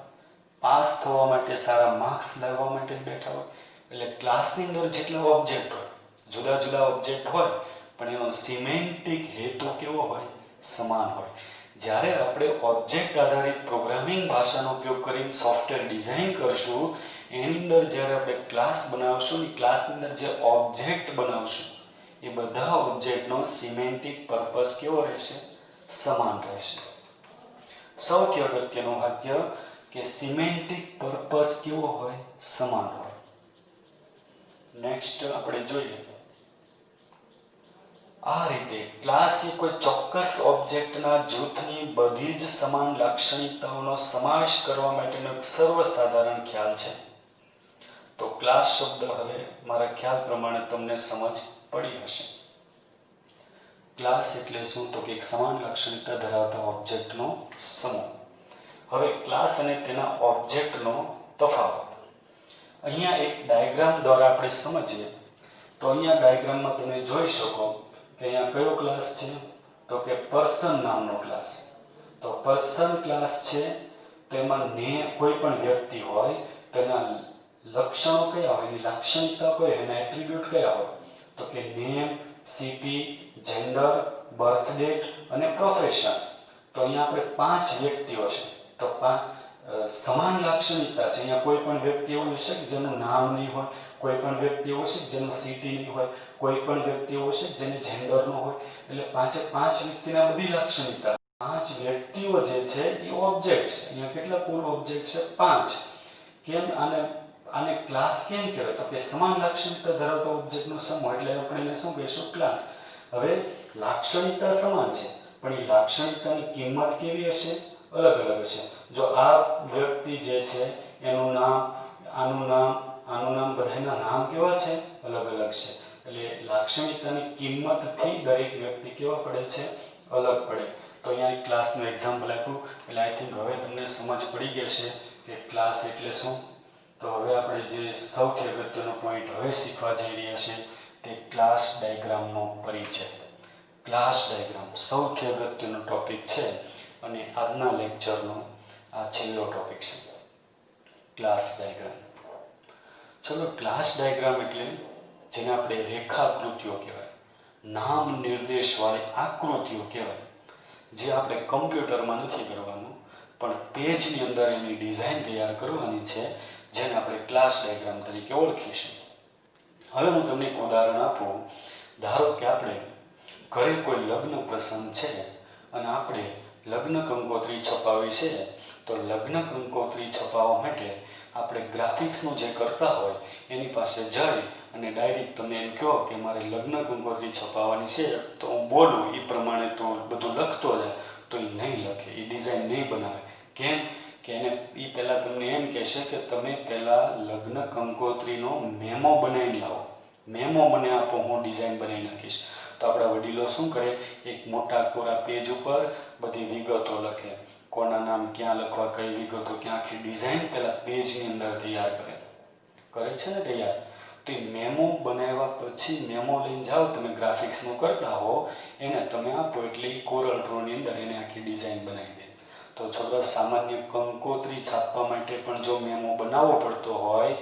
Speaker 1: પાસ થવા માટે, સારા માર્ક્સ લાવવા માટે બેઠા હોય. એટલે ક્લાસની અંદર જેટલા ઓબ્જેક્ટ હોય, જુદા જુદા ઓબ્જેક્ટ હોય, પણ એનો સિમેન્ટિક હેતુ કેવો હોય? સમાન હોય. જ્યારે આપણે ઓબ્જેક્ટ આધારિત પ્રોગ્રામિંગ ભાષાનો ઉપયોગ કરીને સોફ્ટવેર ડિઝાઇન કરશું, એની અંદર જ્યારે આપણે ક્લાસ બનાવશું, એ ક્લાસની અંદર જે ઓબ્જેક્ટ બનાવશું એ બધા ઓબ્જેક્ટનો સિમેન્ટિક પર્પસ કેવો રહેશે? સમાન રહેશે. સૌથી અગત્યનું વાક્ય કે સિમેન્ટિક પર્પસ કેવો હોય? સમાન હોય. નેક્સ્ટ આપણે જોઈએ, આ રીતે ક્લાસ એ કોઈ ચોક્કસ ઓબ્જેક્ટના જૂથની બધી જ સમાન લાક્ષણિકતાઓનો સમાવેશ કરવા માટેનો એક સર્વસાધારણ ખ્યાલ છે. તો ક્લાસ શબ્દ હવે મારા ખ્યાલ પ્રમાણે તમને સમજ પડી હશે. ક્લાસ એટલે શું? તો કે એક સમાન લાક્ષણિકતા ધરાવતા ઓબ્જેક્ટનો સમૂહ. હવે ક્લાસ અને તેના ઓબ્જેક્ટનો તફાવત અહીંયા એક ડાયાગ્રામ દ્વારા આપણે સમજીએ તો અહીંયા ડાયાગ્રામમાં તમે જોઈ શકો કે અહીંયા કયો ક્લાસ છે? તો કે પર્સન નામનો ક્લાસ. તો પર્સન ક્લાસ છે, તેમાં કોઈ પણ વ્યક્તિ હોય તેના લક્ષણો કયા હોય, એની લાક્ષણિકતા કઈ હોય, એના એટ્રીબ્યુટ કયા હોય? તો કે name, city, gender, birth date અને પ્રોફેશન. તો અહીંયા આપણે 5 વ્યક્તિઓ છે, તો સમાન લાક્ષણિકતા છે. અહીંયા કોઈ પણ વ્યક્તિ એવું હશે કે જેનું નામ નહીં હોય, કોઈ પણ વ્યક્તિ એવું હશે કે જેનું સિટી નહીં હોય, કોઈ પણ વ્યક્તિ એવું હશે કે જેને જેન્ડર ન હોય. એટલે 5 વ્યક્તિના બધી લાક્ષણિકતા, 5 વ્યક્તિઓ જે છે એ ઓબ્જેક્ટ છે. અહીંયા કેટલા કુલ ઓબ્જેક્ટ છે? 5. કેમ આને ક્લાસ કેમ કહેવાય? તો કે સમાન લાક્ષણિકતા ધરાવતા ઓબ્જેક્ટનો સમૂહ, એટલે આપણે એને શું કહીશું? ક્લાસ. હવે લાક્ષણિકતા સમાન છે, પણ એ લાક્ષણિકતાની કિંમત કેવી હશે? અલગ અલગ હશે. જો આ વ્યક્તિ જે છે એનું નામ, આનું નામ બધાના નામ કેવા છે? અલગ અલગ છે. એટલે લાક્ષણિકતાની કિંમતથી દરેક વ્યક્તિ કેવા પડે છે? અલગ પડે. તો અહીંયા એક ક્લાસનું એક્ઝામ્પલ આપ્યું, એટલે આઈ થિંક હવે તમને સમજ પડી ગઈ છે કે ક્લાસ એટલે શું. તો હવે આપણે જે સૌથી અગત્યનો પોઈન્ટ હવે શીખવા જઈ રહ્યા છે તે ક્લાસ ડાયાગ્રામનો પરિચય. ક્લાસ ડાયાગ્રામ સૌથી અગત્યનો ટોપિક છે અને આજના લેક્ચરનો આ છેલ્લો ટોપિક છે, ક્લાસ ડાયાગ્રામ. ચલો, ક્લાસ ડાયાગ્રામ એટલે જેને આપણે રેખાકૃતિઓ કહેવાય, નામ નિર્દેશવાળી આકૃતિઓ કહેવાય, જે આપણે કમ્પ્યુટરમાં નથી કરવાનું પણ પેજની અંદર એની ડિઝાઇન તૈયાર કરવાની છે, જેને આપણે ક્લાસ ડાયાગ્રામ તરીકે ઓળખીશું. હવે હું તમને એક ઉદાહરણ આપું. ધારો કે આપણે ઘરે કોઈ લગ્ન પ્રસંગ છે અને આપણે લગ્ન કંકોત્રી છપાવી છે. તો લગ્ન કંકોત્રી છપાવવા માટે આપણે ગ્રાફિક્સનું જે કરતા હોય એની પાસે જઈ અને ડાયરેક્ટ તમે એમ કહો કે મારે લગ્ન કંકોત્રી છપાવવાની છે, તો હું બોલું એ પ્રમાણે તો બધું લખતો જાય, તો એ નહીં લખે, એ ડિઝાઇન નહીં બનાવે. કેમ કે એને એ પહેલાં તમને એમ કહેશે કે તમે પહેલાં લગ્ન કંકોત્રીનો મેમો બનાવીને લાવો, મેમો મને આપો, હું ડિઝાઇન બનાવી નાખીશ. તો આપણા વડીલો શું કરે? એક મોટા કોરા પેજ ઉપર બધી વિગતો લખે, કોના નામ ક્યાં લખવા, કઈ વિગતો ક્યાં, આખી ડિઝાઇન પહેલાં પેજની અંદર તૈયાર કરે છે ને તૈયાર. તો એ મેમો બનાવ્યા પછી મેમો લઈને જાઓ તમે, ગ્રાફિક્સનું કરતા હો, એને તમે આપો એટલે કોરલ ડ્રોની અંદર એને આખી ડિઝાઇન બનાવી દે. તો છોકરા, સામાન્ય કંકોત્રી છાપવા માટે પણ જો મેમો બનાવવો પડતો હોય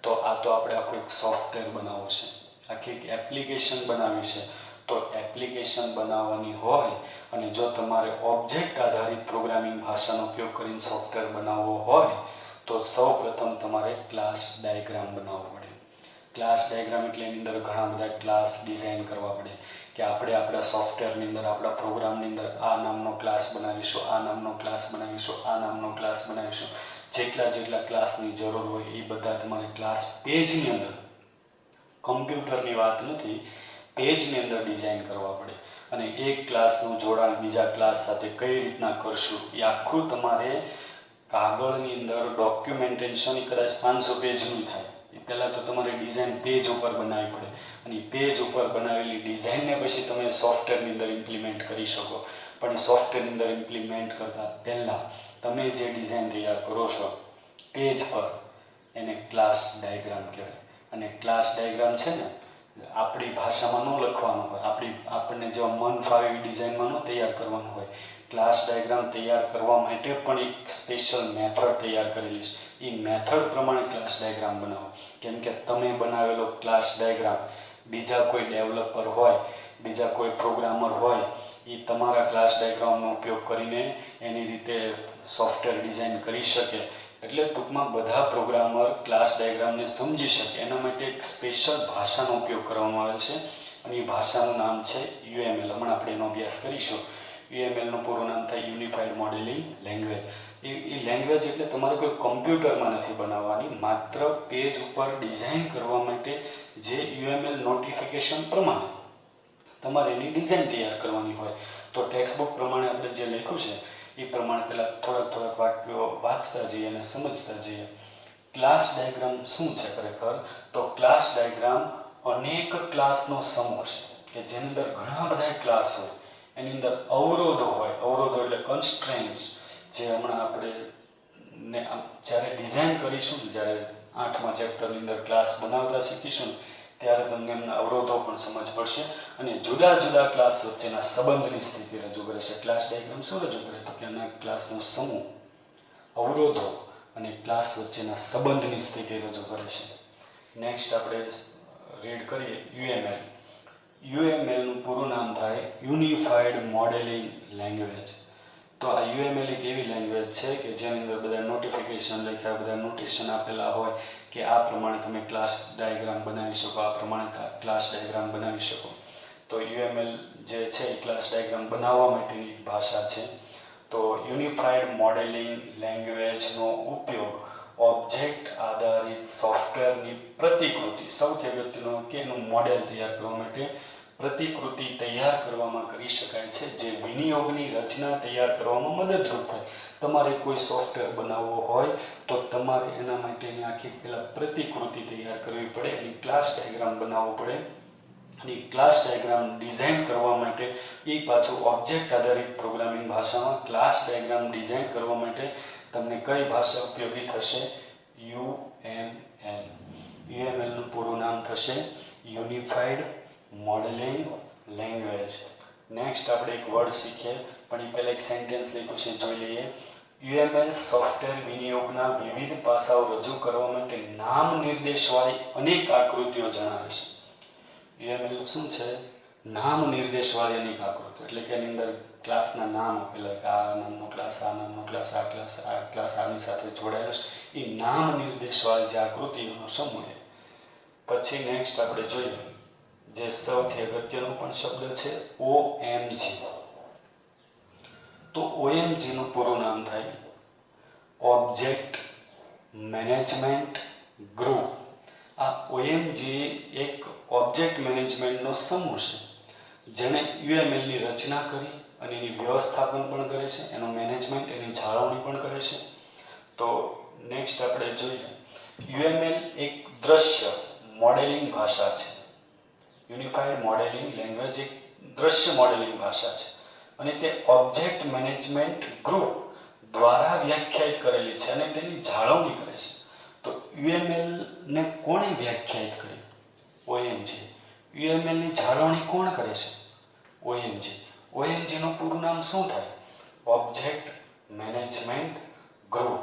Speaker 1: તો આ તો આપણે આખું એક સોફ્ટવેર બનાવવું છે, આખી એક એપ્લિકેશન બનાવી છે. તો એપ્લિકેશન બનાવવાની હોય અને જો તમારે ઓબ્જેક્ટ આધારિત પ્રોગ્રામિંગ ભાષાનો ઉપયોગ કરીને સોફ્ટવેર બનાવવો હોય તો સૌપ્રથમ તમારે ક્લાસ ડાયાગ્રામ બનાવવો પડે. ક્લાસ ડાયાગ્રામ એટલે એની અંદર ઘણા બધા ક્લાસ ડિઝાઇન કરવા પડે કે આપણે આપણા સોફ્ટવેરની અંદર, આપણા પ્રોગ્રામની અંદર આ નામનો ક્લાસ બનાવીશું, આ નામનો ક્લાસ બનાવીશું, આ નામનો ક્લાસ બનાવીશું. જેટલા ક્લાસની જરૂર હોય એ બધા તમારે ક્લાસ પેજની અંદર, કમ્પ્યુટરની વાત નથી, પેજની અંદર ડિઝાઇન કરવા પડે. અને એક ક્લાસનું જોડાણ બીજા ક્લાસ સાથે કઈ રીતના કરશું એ આખું તમારે કાગળની અંદર ડોક્યુમેન્ટેશન, કદાચ 500 પેજનું થાય. એ પહેલાં તો તમારે ડિઝાઇન પેજ ઉપર બનાવવી પડે અને પેજ ઉપર બનાવેલી ડિઝાઇનને પછી તમે સોફ્ટવેરની અંદર ઇમ્પ્લિમેન્ટ કરી શકો. પણ એ સોફ્ટવેરની અંદર ઇમ્પ્લિમેન્ટ કરતાં પહેલાં તમે જે ડિઝાઇન તૈયાર કરો છો પેજ પર, એને ક્લાસ ડાયાગ્રામ કહેવાય. અને ક્લાસ ડાયાગ્રામ છે ને આપણી ભાષામાં ન લખવાનું હોય, આપણને જેવા મન ફાવે એવી ડિઝાઇનમાં ન તૈયાર કરવાનું હોય. ક્લાસ ડાયાગ્રામ તૈયાર કરવા માટે પણ એક સ્પેશિયલ મેથડ તૈયાર કરેલી છે. એ મેથડ પ્રમાણે ક્લાસ ડાયાગ્રામ બનાવો. કેમ કે તમે બનાવેલો ક્લાસ ડાયાગ્રામ બીજા કોઈ ડેવલપર હોય, બીજા કોઈ પ્રોગ્રામર હોય, એ એ તમારા ક્લાસ ડાયાગ્રામનો ઉપયોગ કરીને એની રીતે સોફ્ટવેર ડિઝાઇન કરી શકે. એટલે ટૂંકમાં બધા પ્રોગ્રામર ક્લાસ ડાયાગ્રામને સમજી શકે એના માટે એક સ્પેશિયલ ભાષાનો ઉપયોગ કરવામાં આવે છે અને એ ભાષાનું નામ છે UML. હમણાં આપણે એનો અભ્યાસ કરીશું. UMLનું પૂરું નામ થાય યુનિફાઈડ મોડેલિંગ લેંગ્વેજ. એ લેંગ્વેજ એટલે તમારે કોઈ કમ્પ્યુટરમાં નથી બનાવવાની, માત્ર પેજ ઉપર ડિઝાઇન કરવા માટે જે UML નોટિફિકેશન પ્રમાણે તમારે એની ડિઝાઇન તૈયાર કરવાની હોય. તો ટેક્સ્ટ બુક પ્રમાણે આપણે જે લખ્યું છે એ પ્રમાણે પહેલાં થોડાક વાક્યો વાંચતા જઈએ અને સમજતા જઈએ. ક્લાસ ડાયાગ્રામ શું છે ખરેખર? તો ક્લાસ ડાયાગ્રામ અનેક ક્લાસનો સમૂહ છે કે જેની અંદર ઘણા બધા ક્લાસ હોય, એની અંદર અવરોધો હોય. અવરોધો એટલે કન્સ્ટ્રેન્ટ્સ, જે હમણાં આપણે જ્યારે ડિઝાઇન કરીશું, જ્યારે 8મા ચેપ્ટરની અંદર ક્લાસ બનાવતા શીખીશું ત્યારે તમને એમના અવરોધો પણ સમજ પડશે. અને જુદા જુદા ક્લાસ વચ્ચેના સંબંધની સ્થિતિ રજૂ કરે છે. ક્લાસ ડાયાગ્રામ શું રજૂ કરે? તો કે એના ક્લાસનો સમૂહ, અવરોધો અને ક્લાસ વચ્ચેના સંબંધની સ્થિતિ રજૂ કરે છે. નેક્સ્ટ આપણે રીડ કરીએ UML. UMLનું પૂરું નામ થાય યુનિફાઈડ મોડેલિંગ લેંગ્વેજ. તો આ UML એક એવી લેંગ્વેજ છે કે જેની અંદર બધા નોટિફિકેશન લખ્યા, બધા નોટેશન આપેલા હોય કે આ પ્રમાણે તમે ક્લાસ ડાયાગ્રામ બનાવી શકો, આ પ્રમાણે ક્લાસ ડાયાગ્રામ બનાવી શકો. તો UML જે છે એ ક્લાસ ડાયાગ્રામ બનાવવા માટેની ભાષા છે. તો યુનિફાઈડ મોડેલિંગ લેંગ્વેજનો ઉપયોગ ઓબ્જેક્ટ આધારિત સોફ્ટવેરની પ્રતિકૃતિ, સૌથી અગત્યનું કે એનું મોડેલ તૈયાર કરવા માટે પ્રતિકૃતિ તૈયાર કરવામાં કરી શકાય છે, જે વિનિયોગની રચના તૈયાર કરવામાં મદદરૂપ થાય. તમારે કોઈ સોફ્ટવેર બનાવવો હોય તો તમારે એના માટેની આખી પહેલાં પ્રતિકૃતિ તૈયાર કરવી પડે, એની ક્લાસ ડાયાગ્રામ બનાવવો પડે. અને ક્લાસ ડાયાગ્રામ ડિઝાઇન કરવા માટે એ પાછું ઓબ્જેક્ટ આધારિત પ્રોગ્રામિંગ ભાષામાં ક્લાસ ડાયાગ્રામ ડિઝાઇન કરવા માટે તમને કઈ ભાષા ઉપયોગી થશે? UML. UMLનું પૂરું નામ થશે યુનિફાઈડ મોડેલિંગ લેંગ્વેજ. નેક્સ્ટ આપણે એક વર્ડ શીખીએ, પણ એ પહેલાં એક સેન્ટેન્સ લખ્યું છે, જોઈ લઈએ. UML સોફ્ટવેર વિનિયોગના વિવિધ પાસાઓ રજૂ કરવા માટે નામ નિર્દેશવાળી અનેક આકૃતિઓ જણાવે છે. UML શું છે? નામ નિર્દેશવાળી અનેક આકૃતિઓ, એટલે કે એની અંદર ક્લાસના નામ આપેલા કે આ નામનો ક્લાસ, આ નામનો ક્લાસ, આ ક્લાસ આની સાથે જોડાયેલો છે. એ નામ નિર્દેશવાળી જે આકૃતિઓનો સમૂહ. પછી નેક્સ્ટ આપણે જોઈએ જે સૌથી અગત્યનો પણ શબ્દ છે OMG. તો OMG નું પૂરું નામ થાય ઓબ્જેક્ટ મેનેજમેન્ટ ગ્રુપ. આ OMG એક ઓબ્જેક્ટ મેનેજમેન્ટનો સમૂહ છે જેને UML ની રચના કરી અને એની વ્યવસ્થાપન પણ કરે છે, એનું મેનેજમેન્ટ, એની જાળવણી પણ કરે છે. તો નેક્સ્ટ આપણે જોઈએ UML એક દ્રશ્ય મોડેલિંગ ભાષા છે. યુનિફાઈડ મોડેલિંગ લેંગ્વેજ એક દ્રશ્ય મોડેલિંગ ભાષા છે અને તે ઓબ્જેક્ટ મેનેજમેન્ટ ગ્રુપ દ્વારા વ્યાખ્યાયિત કરેલી છે અને તેની જાળવણી કરે છે. તો UML ને કોણે વ્યાખ્યાયિત કરી? OMG. UML ની જાળવણી કોણ કરે છે? OMG. OMG નું પૂરું નામ શું થાય? Object management group.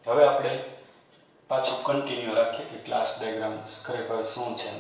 Speaker 1: હવે આપણે પાછું કન્ટિન્યુ રાખીએ કે ક્લાસ ડાયાગ્રામ ખરેખર શું છે.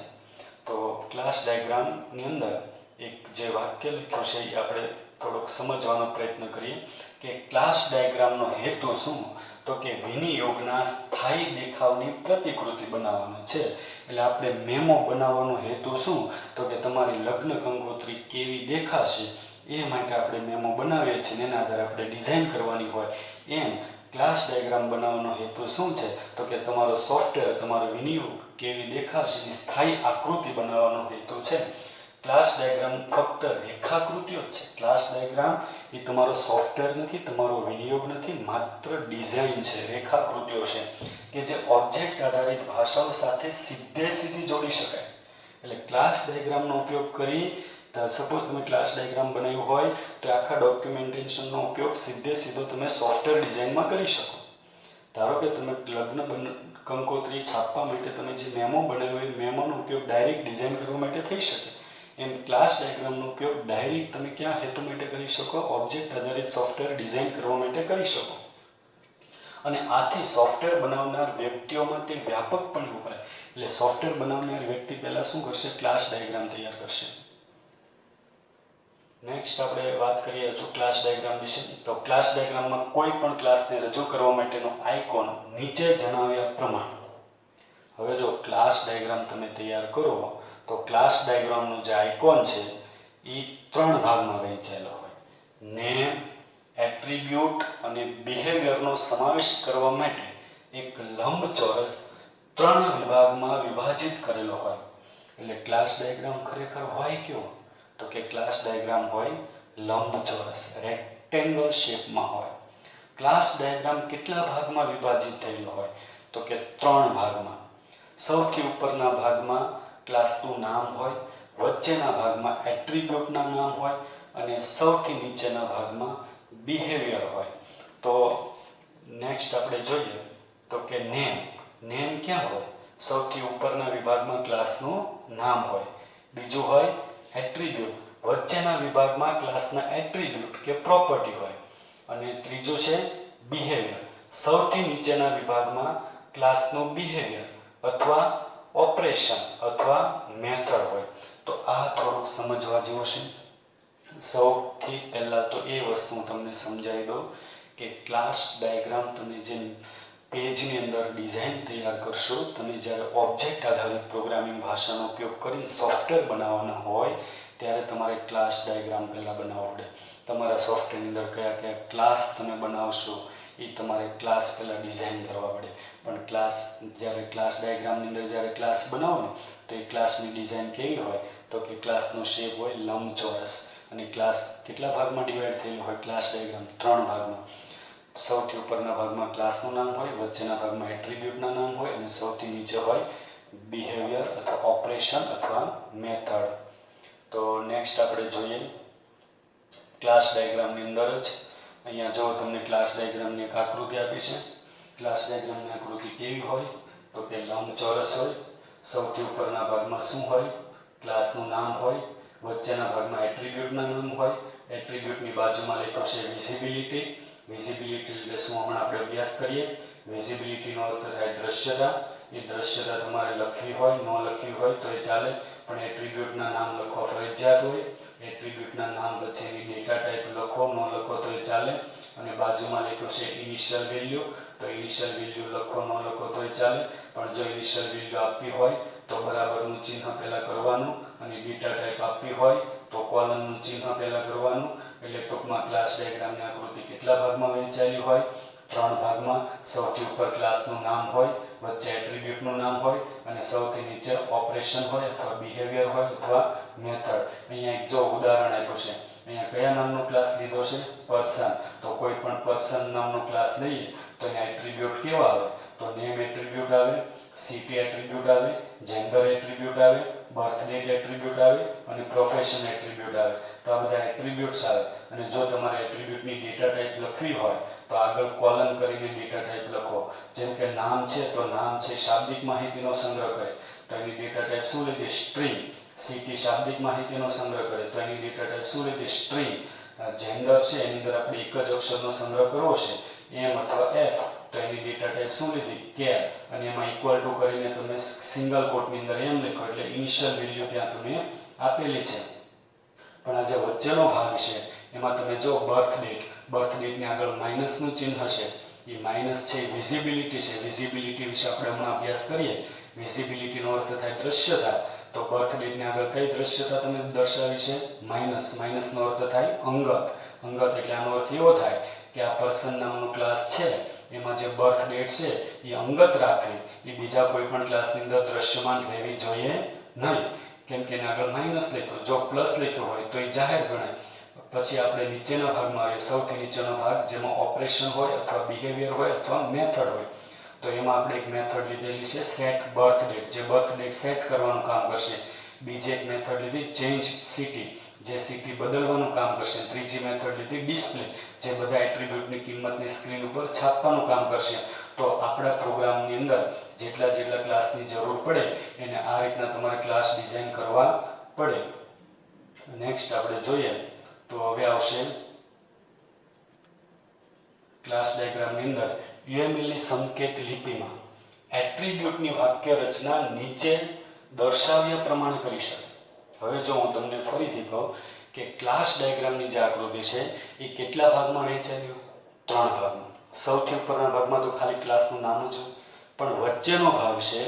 Speaker 1: તો ક્લાસ ડાયાગ્રામની અંદર એક જે વાક્ય લખ્યું છે એ આપણે થોડોક સમજવાનો પ્રયત્ન કરીએ કે ક્લાસ ડાયાગ્રામનો હેતુ શું? તો કે વિનિયોગના સ્થાયી દેખાવની પ્રતિકૃતિ બનાવવાનો છે. એટલે આપણે મેમો બનાવવાનો હેતુ શું? તો કે તમારી લગ્ન કંકોત્રી કેવી દેખાશે એ માટે આપણે મેમો બનાવીએ છીએ, એના આધારે આપણે ડિઝાઇન કરવાની હોય. એમ ક્લાસ ડાયાગ્રામ બનાવવાનો હેતુ શું છે? તો કે તમારો સોફ્ટવેર, તમારો વિનિયોગ કેવી દેખાશે એ સ્થાયી આકૃતિ બનાવવાનો હેતુ છે. ક્લાસ ડાયાગ્રામ ફક્ત રેખાકૃતિઓ જ છે. ક્લાસ ડાયાગ્રામ એ તમારો સોફ્ટવેર નથી, તમારો વિનિયોગ નથી, માત્ર ડિઝાઇન છે, રેખાકૃતિઓ છે કે જે ઓબ્જેક્ટ આધારિત ભાષાઓ સાથે સીધી જોડી શકાય. એટલે ક્લાસ ડાયાગ્રામનો ઉપયોગ કરી સપોઝ તમે ક્લાસ ડાયાગ્રામ બનાવ્યું હોય તો આખા ડોક્યુમેન્ટેશનનો ઉપયોગ સીધો તમે સોફ્ટવેર ડિઝાઇનમાં કરી શકો. ધારો કે તમે લગ્ન કંકોત્રી છાપવા માટે તમે જે મેમો બનાવ્યો હોય, મેમોનો ઉપયોગ ડાયરેક્ટ ડિઝાઇન કરવા માટે થઈ શકે. એમ ક્લાસ ડાયાગ્રામનો ઉપયોગ ડાયરેક્ટ તમે ક્યાં હેતુ માટે કરી શકો? ઓબ્જેક્ટ આધારિત સોફ્ટવેર ડિઝાઇન કરવા માટે કરી શકો. અને આથી સોફ્ટવેર બનાવનાર વ્યક્તિઓમાં તે વ્યાપકપણે વપરાય. એટલે સોફ્ટવેર બનાવનાર વ્યક્તિ પહેલા શું કરશે? ક્લાસ ડાયાગ્રામ તૈયાર કરશે. નેક્સ્ટ આપણે વાત કરીએ હજુ ક્લાસ ડાયાગ્રામ વિશે. તો ક્લાસ ડાયાગ્રામમાં કોઈ પણ ક્લાસને રજૂ કરવા માટેનો આઇકોન નીચે જણાવ્યા પ્રમાણે. હવે જો ક્લાસ ડાયાગ્રામ તમે તૈયાર કરો તો ક્લાસ ડાયાગ્રામનો જે આઇકોન છે એ 3 ભાગમાં વહેંચાયેલો હોય. નેમ, એટ્રીબ્યુટ અને બિહેવિયરનો સમાવેશ કરવા માટે એક લંબચોરસ 3 વિભાગમાં વિભાજિત કરેલો હોય. એટલે ક્લાસ ડાયાગ્રામ ખરેખર હોય કેવો? તો કે ક્લાસ ડાયાગ્રામ હોય લંબચોરસ, રેક્ટેંગલ શેપમાં હોય. ક્લાસ ડાયાગ્રામ કેટલા ભાગમાં વિભાજિત થયેલો હોય? તો કે 3 ભાગમાં. સૌથી ઉપરના ભાગમાં ક્લાસનું નામ હોય, વચ્ચેના ભાગમાં એટ્રીબ્યુટના નામ હોય અને સૌથી નીચેના ભાગમાં બિહેવિયર હોય. તો નેક્સ્ટ આપણે જોઈએ તો કે નેમ. નેમ ક્યાં હોય? સૌથી ઉપરના વિભાગમાં ક્લાસનું નામ હોય. બીજું હોય એટ્રીબ્યુટ, વચ્ચેના વિભાગમાં ક્લાસના એટ્રીબ્યુટ કે પ્રોપર્ટી હોય. અને ત્રીજું છે બિહેવિયર, સૌથી નીચેના વિભાગમાં ક્લાસનું બિહેવિયર અથવા ઓપરેશન અથવા મેથડ હોય. તો આ થોડુંક સમજવા જેવું છે. સૌથી પહેલાં તો એ વસ્તુ હું તમને સમજાવી દઉં કે ક્લાસ ડાયાગ્રામ તમે જે પેજની અંદર ડિઝાઇન તૈયાર કરશો, તમે જ્યારે ઓબ્જેક્ટ આધારિત પ્રોગ્રામિંગ ભાષાનો ઉપયોગ કરીને સોફ્ટવેર બનાવવાના હોય ત્યારે તમારે ક્લાસ ડાયાગ્રામ પહેલાં બનાવવો પડે. તમારા સોફ્ટવેરની અંદર કયા કયા ક્લાસ તમે બનાવશો એ તમારે ક્લાસ પહેલાં ડિઝાઇન કરવા પડે. પણ જ્યારે ક્લાસ ડાયાગ્રામની અંદર જ્યારે ક્લાસ બનાવો ને તો એ ક્લાસની ડિઝાઇન કેવી હોય? તો કે ક્લાસનો શેપ હોય લંબચોરસ. અને ક્લાસ કેટલા ભાગમાં ડિવાઈડ થયેલો હોય? ક્લાસ ડાયાગ્રામ 3 ભાગમાં. સૌથી ઉપરના ભાગમાં ક્લાસનું નામ હોય, વચ્ચેના ભાગમાં એટ્રીબ્યુટના નામ હોય અને સૌથી નીચે હોય બિહેવિયર અથવા ઓપરેશન અથવા મેથડ. તો નેક્સ્ટ આપણે જોઈએ ક્લાસ ડાયાગ્રામની અંદર જ અહીંયા જો તમને ક્લાસ ડાયાગ્રામની એક આકૃતિ આપી છે. ક્લાસ ડાયાગ્રામની આકૃતિ કેવી હોય? તો કે લંબચોરસ હોય. સૌથી ઉપરના ભાગમાં શું હોય? ક્લાસનું નામ હોય, વચ્ચેના ભાગમાં એટ્રીબ્યુટના નામ હોય. એટ્રીબ્યુટની બાજુમાં લખ્યું છે વિઝિબિલિટી. વિઝિબિલિટી એટલે શું? હમણાં આપણે અભ્યાસ કરીએ. વિઝિબિલિટીનો અર્થ થાય દ્રશ્યતા. એ દ્રશ્યતા તમારે લખવી હોય, ન લખવી હોય તો એ ચાલે, પણ એટ્રીબ્યુટના નામ લખવા ફરજિયાત હોય. એટ્રીબ્યુટના નામ પછીની ડેટા ટાઈપ લખો, ન લખો તો એ ચાલે. અને બાજુમાં લખ્યું છે ઇનિશિયલ વેલ્યુ, તો ઇનિશિયલ વેલ્યુ લખો, ન લખો તો એ ચાલે. પણ જો ઇનિશિયલ વેલ્યુ આપવી હોય તો બરાબરનું ચિહ્ન પહેલાં કરવાનું, અને ડેટા ટાઈપ આપવી હોય તો કોલમનું ચિહ્ન પહેલાં કરવાનું. એટલે ટૂંકમાં ક્લાસ ડાયાગ્રામની આકૃતિ કેટલા ભાગમાં વહેંચાયેલી હોય? 3 ભાગમાં. સૌથી ઉપર ક્લાસનું નામ હોય, વચ્ચે એટ્રીબ્યુટનું નામ હોય અને સૌથી નીચે ઓપરેશન હોય અથવા બિહેવિયર હોય અથવા મેથડ. અહીંયા એક જો ઉદાહરણ આપ્યું છે. અહીંયા કયા નામનો ક્લાસ લીધો છે? પર્સન. તો કોઈ પણ પર્સન નામનો ક્લાસ લઈએ તો એના એટ્રીબ્યુટ કેવા આવે? તો નેમ એટ્રીબ્યુટ આવે, સિટી એટ્રીબ્યુટ આવે, જેન્ડર એટ્રીબ્યુટ આવે, બર્થ ડેટ એટ્રીબ્યુટ આવે અને પ્રોફેશન એટ્રીબ્યુટ આવે. તો આ બધા એટ્રીબ્યુટ્સ આવે. અને જો તમારે એટ્રીબ્યુટની ડેટા ટાઈપ લખવી હોય તો આગળ કોલન કરીને ડેટા ટાઈપ લખો. જેમ કે નામ છે તો નામ છે શાબ્દિક માહિતીનો સંગ્રહ કરે તો એની ડેટા ટાઈપ શું લીધી? સ્ટ્રિંગ. સિટી શાબ્દિક માહિતીનો સંગ્રહ કરે તો એની ડેટા ટાઈપ શું લીધી? સ્ટ્રિંગ. જેન્ડર છે એની અંદર આપણે એક જ અક્ષરનો સંગ્રહ કરવો છે, એમ અથવા એફ, તો એની ડેટા ટાઈપ શું લીધી? કેર. અને એમાં ઇક્વલ ટુ કરીને તમે સિંગલ કોટની અંદર એમ લખો એટલે ઇનિશિયલ વેલ્યુ ત્યાં તમે આપેલી છે. પણ આ જે વચ્ચેનો ભાગ છે એમાં તમે જો બર્થ ડેટની આગળ માઇનસનું ચિહ્ન છે. એ માઇનસ છે વિઝિબિલિટી છે. વિઝિબિલિટી વિશે આપણે હમણાં અભ્યાસ કરીએ. વિઝિબિલિટીનો અર્થ થાય દ્રશ્યતા. તો બર્થ ડેટની આગળ કઈ દ્રશ્યતા તમે દર્શાવી છે? માઇનસ. માઇનસનો અર્થ થાય અંગત. અંગત એટલે આનો અર્થ એવો થાય કે આ પર્સન નામનો ક્લાસ છે એમાં જે બર્થ ડેટ છે એ અંગત રાખવી, એ બીજા કોઈ પણ ક્લાસની અંદર દ્રશ્યમાન રહેવી જોઈએ નહીં. કેમ કે એના આગળ માઇનસ લખ્યું. જો પ્લસ લખ્યું હોય તો એ જાહેર ગણાય. પછી આપણે નીચેના ભાગમાં આવીએ. સૌથી નીચેનો ભાગ જેમાં ઓપરેશન હોય અથવા બિહેવિયર હોય અથવા મેથડ હોય. તો એમાં આપણે એક મેથડ લીધેલી છે સેટ બર્થ ડેટ, જે બર્થ ડેટ સેટ કરવાનું કામ કરશે. બીજી એક મેથડ લીધી ચેન્જ સિટી, જે સિટી બદલવાનું કામ કરશે. ત્રીજી મેથડ લીધી ડિસ્પ્લે, જે બધા એટ્રીબ્યુટની કિંમતની સ્ક્રીન ઉપર છાપવાનું કામ કરશે. તો આપણા પ્રોગ્રામની અંદર જેટલા જેટલા ક્લાસની જરૂર પડે એને આ રીતના તમારે ક્લાસ ડિઝાઇન કરવા પડે. નેક્સ્ટ આપણે જોઈએ તો હવે આવશે ક્લાસ ડાયાગ્રામની અંદર UMLની સંકેત લિપિમાં એટ્રીબ્યુટની વાક્ય રચના નીચે દર્શાવ્યા પ્રમાણે કરી શકાય. હવે જો હું તમને ફરીથી કહું કે ક્લાસ ડાયાગ્રામની જે આકૃતિ છે એ કેટલા ભાગમાં વહેંચાયેલી હોય? 3 ભાગમાં. સૌથી ઉપરના ભાગમાં તો ખાલી ક્લાસનું નામ જ હોય, પણ વચ્ચેનો ભાગ છે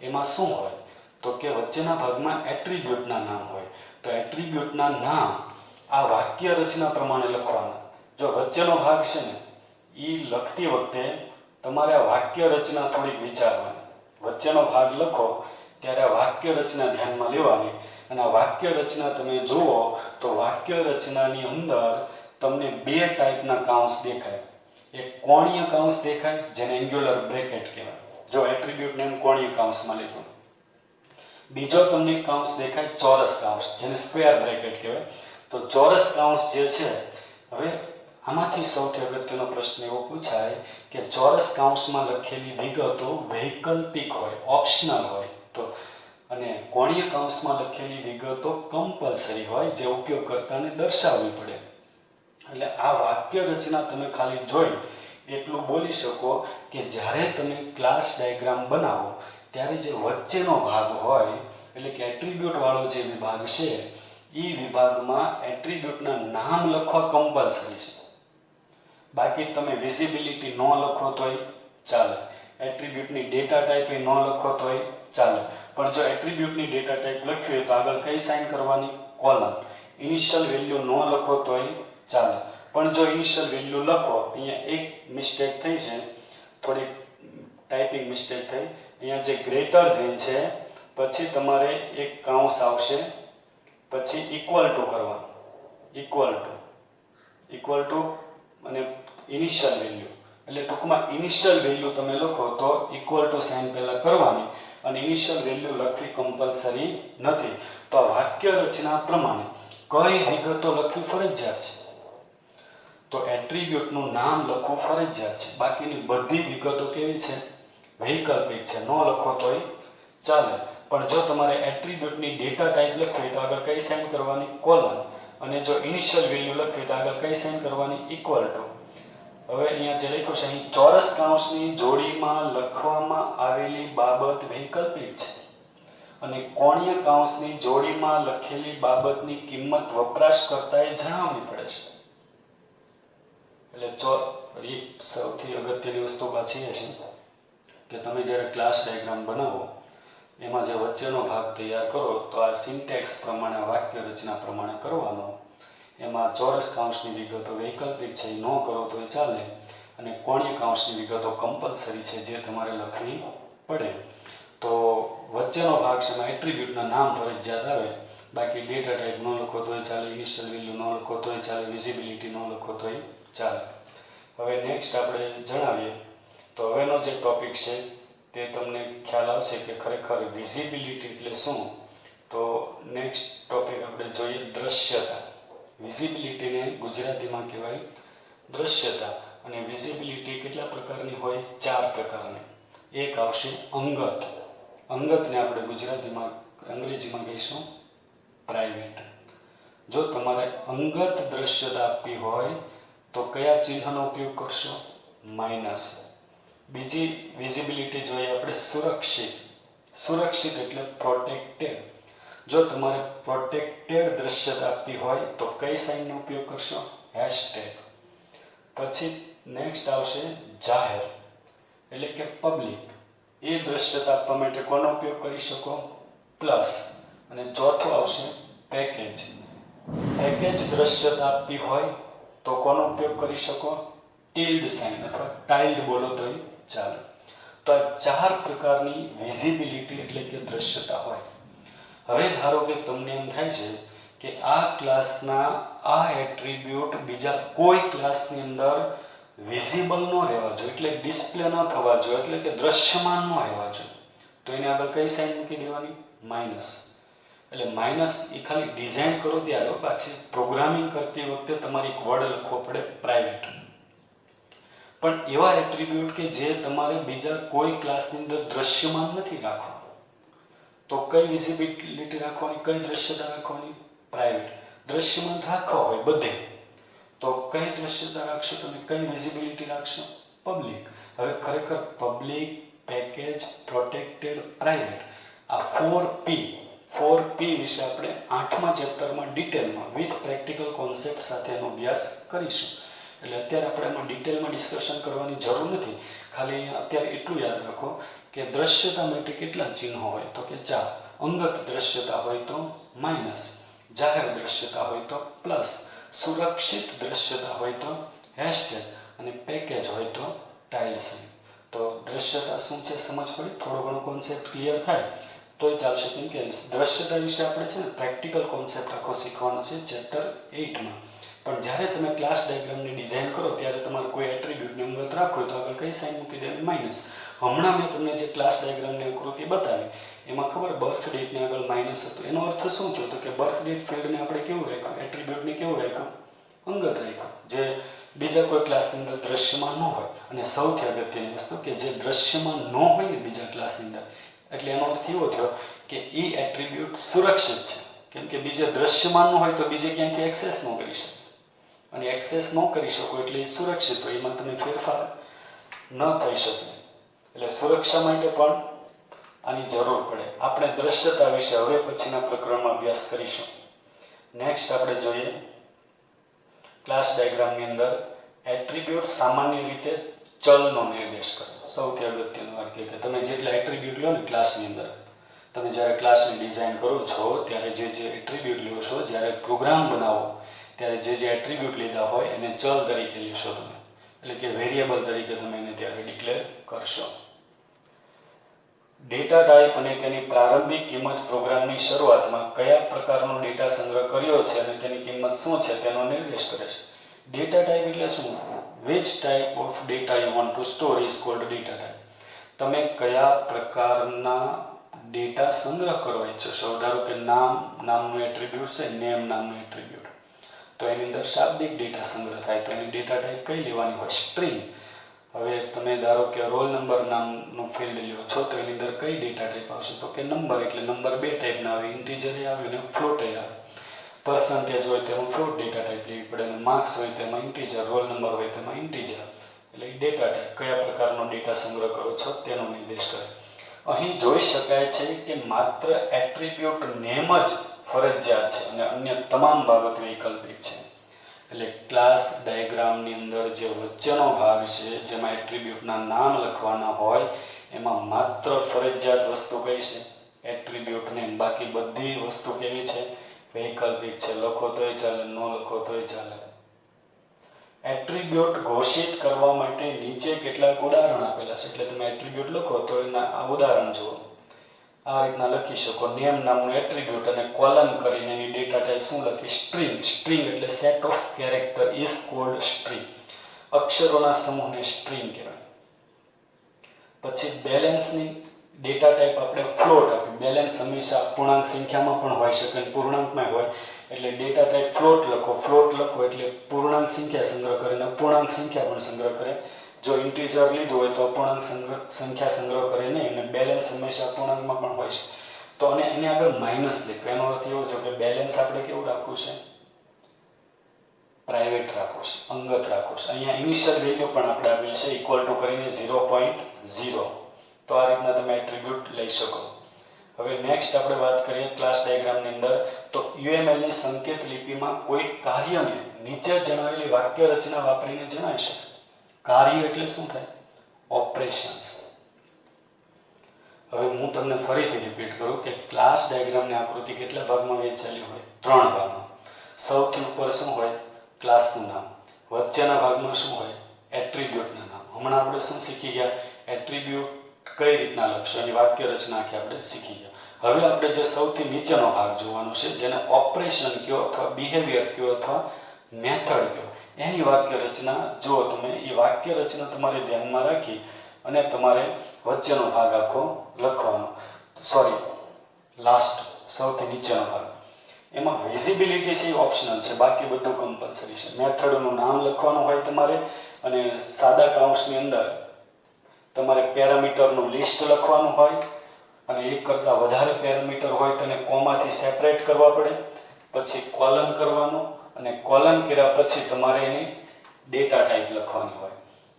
Speaker 1: એમાં શું હોય? તો કે વચ્ચેના ભાગમાં એટ્રીબ્યુટના નામ હોય. તો એટ્રીબ્યુટના નામ આ વાક્ય રચના પ્રમાણે લખવાના. જો વચ્ચેનો ભાગ છે ને એ લખતી વખતે તમારે આ વાક્ય રચના થોડીક વિચારવાની. વચ્ચેનો ભાગ લખો ત્યારે આ વાક્ય રચના ધ્યાનમાં લેવાની, અને આ વાક્ય રચના તમે જુઓ તો વાક્ય રચનાની અંદર તમને 2 ટાઈપના કાઉન્સ દેખાય. એક કોણીય કાઉન્સ દેખાય જેને એન્ગ્યુલર બ્રેકેટ કહેવાય. જો એટ્રીબ્યુટ નેમ કોણીય કાઉન્સમાં લીધું. બીજો તમને કાઉન્સ દેખાય ચોરસ કાઉન્સ જેને સ્ક્વેર બ્રેકેટ કહેવાય. તો ચોરસ કાઉન્સ જે છે, હવે આમાંથી સૌથી અગત્યનો પ્રશ્ન એવો પૂછાય કે ચોરસ કાઉન્સમાં લખેલી વિગતો વૈકલ્પિક હોય, ઓપ્શનલ હોય, તો અને કોણીય કાઉન્સમાં લખેલી વિગતો કમ્પલસરી હોય જે ઉપયોગકર્તાને દર્શાવવી પડે. એટલે આ વાક્ય રચના તમે ખાલી જોઈ એટલું બોલી શકો કે જ્યારે તમે ક્લાસ ડાયાગ્રામ બનાવો ત્યારે જે વચ્ચેનો ભાગ હોય એટલે કે એટ્રીબ્યુટ વાળો જે વિભાગ છે એ વિભાગમાં એટ્રીબ્યુટના નામ લખવા કમ્પલસરી છે. બાકી તમે વિઝિબિલિટી ન લખો તોય ચાલે, એટ્રીબ્યુટની ડેટા ટાઈપ ન લખો તોય ચાલે. પણ જો એટ્રીબ્યુટની ડેટા ટાઈપ લખવી હોય તો આગળ કઈ સાઇન કરવાની? કોલન. ઇનિશિયલ વેલ્યુ ન લખો તોય ચાલે, પણ જો ઇનિશિયલ વેલ્યુ લખો, અહીંયા એક મિસ્ટેક થઈ છે, થોડી ટાઈપિંગ મિસ્ટેક થઈ. અહીંયા જે ગ્રેટર ધેન છે પછી તમારે એક કાઉન્સ આવશે, પછી ઇક્વલ ટુ કરવાનું, ઇક્વલ ટુ અને ઇનિશિયલ વેલ્યુ. એટલે ટૂંકમાં ઇનિશિયલ વેલ્યુ તમે લખો તો ઇક્વલ ટુ સાઇન પહેલાં કરવાની અને ઇનિશિયલ વેલ્યુ લખવી કમ્પલસરી નથી. તો આ વાક્ય રચના પ્રમાણે કઈ વિગતો લખવી ફરજિયાત છે? તો એટ્રીબ્યુટનું નામ લખવું ફરજિયાત છે. બાકીની બધી વિગતો કેવી છે? વૈકલ્પિક છે, ન લખો તોય ચાલે. પણ જો તમારે એટ્રીબ્યુટની ડેટા ટાઈપ લખવી તો આગળ કઈ સાઇન કરવાની? કોલન. અને જો ઇનિશિયલ વેલ્યુ લખવી તો આગળ કઈ સાઇન કરવાની? Equal to. હવે અહીંયા જે લખ્યું છે અહીં ચોરસ કાઉન્સની જોડીમાં લખવામાં આવેલી બાબત વૈકલ્પિક છે અને કોણીય કાઉન્સની જોડીમાં લખેલી બાબતની કિંમત વપરાશકર્તાએ જણાવવી પડે છે. એટલે એક સૌથી અગત્યની વસ્તુ પાછી એ છે કે તમે જ્યારે ક્લાસ ડાયાગ્રામ બનાવો એમાં જે વચ્ચેનો ભાગ તૈયાર કરો તો આ સિન્ટેક્સ પ્રમાણે, વાક્ય રચના પ્રમાણે કરવાનો. એમાં ચોરસ કાઉન્સની વિગતો વૈકલ્પિક છે, એ ન કરો તો ચાલે, અને કોણીય કાઉન્સની વિગતો કમ્પલસરી છે જે તમારે લખવી પડે. તો વચ્ચેનો ભાગ છે એમાં એટ્રીબ્યુટના નામ ફરજિયાત આવે, બાકી ડેટા ટાઈપ ન લખો તોય ચાલે, ઇનિશિયલ વેલ્યુ ન લખો તોય ચાલે, વિઝિબિલિટી ન લખો તોય ચાલે. હવે નેક્સ્ટ આપણે જણાવીએ તો હવેનો જે ટોપિક છે તે તમને ખ્યાલ આવશે કે ખરેખર વિઝિબિલિટી એટલે શું. તો નેક્સ્ટ ટોપિક આપણે જોઈએ દ્રશ્યતા. વિઝિબિલિટીને ગુજરાતીમાં કહેવાય દ્રશ્યતા. અને વિઝિબિલિટી કેટલા પ્રકારની હોય? 4 પ્રકારની. એક આવશે અંગત. અંગતને આપણે ગુજરાતીમાં, અંગ્રેજીમાં કહીશું પ્રાઇવેટ. જો તમારે અંગત દ્રશ્યતા આપવી હોય તો કયા ચિહ્નનો ઉપયોગ કરશો? માઇનસ. બીજી વિઝિબિલિટી જોઈએ આપણે સુરક્ષિત. સુરક્ષિત એટલે પ્રોટેક્ટેડ. જો તમારે પ્રોટેક્ટેડ દ્રશ્યતા આપવી હોય તો કઈ સાઇનનો ઉપયોગ કરશો? હેશટેગ. પછી નેક્સ્ટ આવશે જાહેર એટલે કે પબ્લિક. એ દ્રશ્યતા આપવા માટે કોનો ઉપયોગ કરી શકો? પ્લસ. અને ચોથું આવશે પેકેજ. પેકેજ દ્રશ્યતા આપવી હોય તો કોનો ઉપયોગ કરી શકો? ટિલ્ડ સાઇન અથવા ટાઇલ્ડ બોલો તોય ચાલે. તો આ 4 પ્રકારની વિઝિબિલિટી એટલે કે દ્રશ્યતા હોય. હવે ધારો કે તમને એમ થાય છે કે આ ક્લાસના આ એટ્રીબ્યુટ બીજા કોઈ ક્લાસની અંદર વિઝિબલ ન રહેવા જોઈએ, એટલે ડિસ્પ્લે ન થવા જોઈએ, એટલે કે દ્રશ્યમાન ન રહેવા જોઈએ, તો એને આગળ કઈ સાઇન મૂકી દેવાની? માઇનસ. એટલે માઇનસ એ ખાલી ડિઝાઇન કરો ત્યારે, પાછી પ્રોગ્રામિંગ કરતી વખતે તમારે એક વર્ડ લખવો પડે પ્રાઇવેટ. પણ એવા એટ્રીબ્યુટ કે જે તમારે બીજા કોઈ ક્લાસની અંદર દ્રશ્યમાન નથી રાખવા, તો કઈ વિઝિબિલિટી રાખવાની, કઈ દ્રશ્યતા રાખવાની? પ્રાઇવેટ. દ્રશ્યમાન રાખવા હોય બધે તો કઈ દ્રશ્યતા રાખશો તમે, કઈ વિઝિબિલિટી રાખશો? પબ્લિક. હવે ખરેખર પબ્લિક, પેકેજ, પ્રોટેક્ટેડ, પ્રાઇવેટ, આ 4P 4P વિશે આપણે 8મા ચેપ્ટરમાં ડિટેલમાં વિથ પ્રેક્ટિકલ કોન્સેપ્ટ સાથેનો અભ્યાસ કરીશું. એટલે અત્યારે આપણે એમાં ડિટેલમાં ડિસ્કશન કરવાની જરૂર નથી. ખાલી અત્યારે એટલું યાદ રાખો કે દ્રશ્યતા માટે કેટલા ચિહ્નો હોય તો કે 4. અંગત દ્રશ્યતા હોય તો માઇનસ, જાહેર દ્રશ્યતા હોય તો પ્લસ, સુરક્ષિત દ્રશ્યતા હોય તો હેશટેગ અને પેકેજ હોય તો ટાઇલ સાઇન. તો દ્રશ્યતા શું છે સમજ પડી, થોડો ઘણો કોન્સેપ્ટ ક્લિયર થાય તોય ચાલશે. કેમ કે દ્રશ્યતા વિશે આપણે છે ને પ્રેક્ટિકલ કોન્સેપ્ટ આખો શીખવાનો છે ચેપ્ટર 8માં. પણ જ્યારે તમે ક્લાસ ડાયાગ્રામની ડિઝાઇન કરો ત્યારે તમારે કોઈ એટ્રીબ્યુટને અંગત રાખવું હોય તો આગળ કઈ સાઇન મૂકી દેવાની? માઇનસ. હમણાં મેં તમને જે ક્લાસ ડાયાગ્રામની આકૃતિ બતાવી એમાં ખબર બર્થ ડેટને આગળ માઇનસ હતું. એનો અર્થ શું થયો તો કે બર્થ ડેટ ફિલ્ડને આપણે કેવું રાખ્યું, એટ્રીબ્યુટને કેવું રાખ્યું? અંગત રાખ્યું, જે બીજા કોઈ ક્લાસની અંદર દ્રશ્યમાં ન હોય. અને સૌથી અગત્યની વસ્તુ કે જે દ્રશ્યમાં ન હોય ને બીજા ક્લાસની અંદર, એટલે એનો અર્થ એવો થયો કે એ એટ્રીબ્યુટ સુરક્ષિત છે. કેમ કે બીજે દ્રશ્યમાન ન હોય તો બીજે ક્યાંથી એક્સેસ ન કરી શકે, અને એક્સેસ ન કરી શકો એટલે એ સુરક્ષિત હોય, એમાં તમે ફેરફાર ન થઈ શકે. એટલે સુરક્ષા માટે પણ આની જરૂર પડે. આપણે દ્રશ્યતા વિશે હવે પછીના પ્રકરણમાં અભ્યાસ કરીશું. નેક્સ્ટ આપણે જોઈએ ક્લાસ ડાયાગ્રામની અંદર એટ્રીબ્યુટ સામાન્ય રીતે ચલનો નિર્દેશ કરે. સૌથી અગત્યનું વાત કે તમે જેટલા એટ્રીબ્યુટ લો ને ક્લાસની અંદર, તમે જ્યારે ક્લાસની ડિઝાઇન કરો છો ત્યારે જે એટ્રીબ્યુટ લો છો, જ્યારે પ્રોગ્રામ બનાવો ત્યારે જે એટ્રીબ્યુટ લીધા હોય એને ચલ તરીકે લેશો તમે, એટલે કે વેરિયેબલ તરીકે તમે એને ત્યારે ડિક્લેર કરશો. ડેટા ટાઈપ અને તેની પ્રારંભિક કિંમત પ્રોગ્રામની શરૂઆતમાં કયા પ્રકારનો ડેટા સંગ્રહ કર્યો છે અને તેની કિંમત શું છે તેનો નિર્દેશ કરે છે. ડેટા ટાઈપ એટલે શું? which type of data you want to store is called data type. તમે કયા પ્રકારના ડેટા સંગ્રહ કરવા ઈચ્છો છો. ધારો કે નામનું એટ્રીબ્યુટ છે, નેમ નામનું એટ્રીબ્યુટ, તો એની અંદર શાબ્દિક ડેટા સંગ્રહ થાય તો એની ડેટા ટાઈપ કઈ લેવાની હોય? સ્ટ્રિંગ. હવે તમે ધારો કે રોલ નંબર નામનું ફિલ્ડ લ્યો છો તો એની અંદર કઈ ડેટા ટાઈપ આવશે તો કે નંબર. એટલે નંબર બે ટાઈપના આવે, ઇન્ટીજર આવે અને ફ્લોટ આવે. પર્સન્ટેજ હોય તેમાં ફ્લોટ ડેટા ટાઈપ લેવી પડે, અને માર્ક્સ હોય તેમાં ઇન્ટીજર, રોલ નંબર હોય તેમાં ઇન્ટીજર. એટલે ડેટા ટાઈપ કયા પ્રકારનો ડેટા સંગ્રહ કરો છો તેનો નિર્દેશ કરે. અહીં જોઈ શકાય છે કે માત્ર એટ્રીબ્યુટ નેમ જ ફરજિયાત છે અને અન્ય તમામ બાબત વૈકલ્પિક છે. એટલે ક્લાસ ડાયાગ્રામની અંદર જે વચ્ચેનો ભાગ છે જેમાં એટ્રીબ્યુટના નામ લખવાના હોય એમાં માત્ર ફરજિયાત વસ્તુ કઈ છે? Attribute name. બાકી બધી વસ્તુ કેવી છે? વૈકલ્પિક છે. લખો તોય ચાલે, ન લખો તોય ચાલે. એટ્રીબ્યુટ ઘોષિત કરવા માટે નીચે કેટલાક ઉદાહરણ આપેલા છે. એટલે તમે એટ્રીબ્યુટ લખો તો એના આ ઉદાહરણ જુઓ. આ રીતના લખી શકો, નેમ નામનું એટ્રીબ્યુટ અને કોલન કરીને એની ડેટા ટાઈપ શું લખી? સ્ટ્રિંગ. સ્ટ્રિંગ એટલે set of character is called string. અક્ષરોના સમૂહને સ્ટ્રિંગ કહેવાય. પછી બેલેન્સની ડેટા ટાઈપ આપણે ફ્લોટ આપી. બેલેન્સ હંમેશા પૂર્ણાંક સંખ્યામાં પણ હોઈ શકે અને પૂર્ણાંકમાં હોય, એટલે ડેટા ટાઈપ ફ્લોટ લખો. ફ્લોટ લખો એટલે પૂર્ણાંક સંખ્યા સંગ્રહ કરે અને અપૂર્ણાંક સંખ્યા પણ સંગ્રહ કરે. જો ઇન્ટીજર લીધું હોય તો અપૂર્ણાંક સંખ્યા સંગ્રહ કરે નહીં, અને બેલેન્સ હંમેશા અપૂર્ણાંકમાં પણ હોય છે. તો અને એને આગળ માઇનસ લખ્યું. એનો અર્થ એવો છે કે બેલેન્સ આપણે કેવું રાખવું છે? પ્રાઇવેટ રાખવું છે, અંગત રાખવું છે. અહીંયા ઇનિશિયલ વેલ્યુ પણ આપણે આપેલી છે ઇક્વલ ટુ કરીને 0.0. તો આ રીતના તમે એટ્રીબ્યુટ લઈ શકો. હવે નેક્સ્ટ આપણે વાત કરીએ ક્લાસ ડાયાગ્રામની અંદર, તો UML ની સંકેત લિપિમાં કોઈ કાર્યને નીચે જણાવેલી વાક્ય રચના વાપરીને જણાવી શકે. કાર્ય એટલે શું થાય? ઓપરેશન્સ. હવે હું તમને ફરીથી રિપીટ કરું કે ક્લાસ ડાયાગ્રામની આકૃતિ કેટલા ભાગમાં વહેંચાયેલી હોય? 3 ભાગમાં. સૌથી ઉપર શું હોય? ક્લાસનું નામ. વચ્ચેના ભાગમાં શું હોય? એટ્રીબ્યુટના નામ. હમણાં આપણે શું શીખી ગયા? એટ્રીબ્યુટ કઈ રીતના લખશો એની વાક્ય રચના આખી આપણે શીખી ગયા. હવે આપણે જે સૌથી નીચેનો ભાગ જોવાનો છે, જેને ઓપરેશન કયો અથવા બિહેવિયર કયો અથવા મેથડ કયો, એની વાક્ય રચના જો તમે એ વાક્ય રચના તમારે ધ્યાનમાં રાખી અને તમારે વચ્ચેનો ભાગ આખો લખવાનો. લાસ્ટ સૌથી નીચેનો ભાગ, એમાં વિઝિબિલિટી છે એ ઓપ્શનલ છે, બાકી બધું કમ્પલસરી છે. મેથડનું નામ લખવાનું હોય તમારે, અને સાદા કાઉન્ટ્સની અંદર તમારે પેરામીટરનું લિસ્ટ લખવાનું હોય, અને એક કરતાં વધારે પેરામીટર હોય તેને કોમાથી સેપરેટ કરવા પડે. પછી કોલન કરવાનું, અને કોલન કર્યા પછી તમારે એની ડેટા ટાઈપ લખવાની હોય.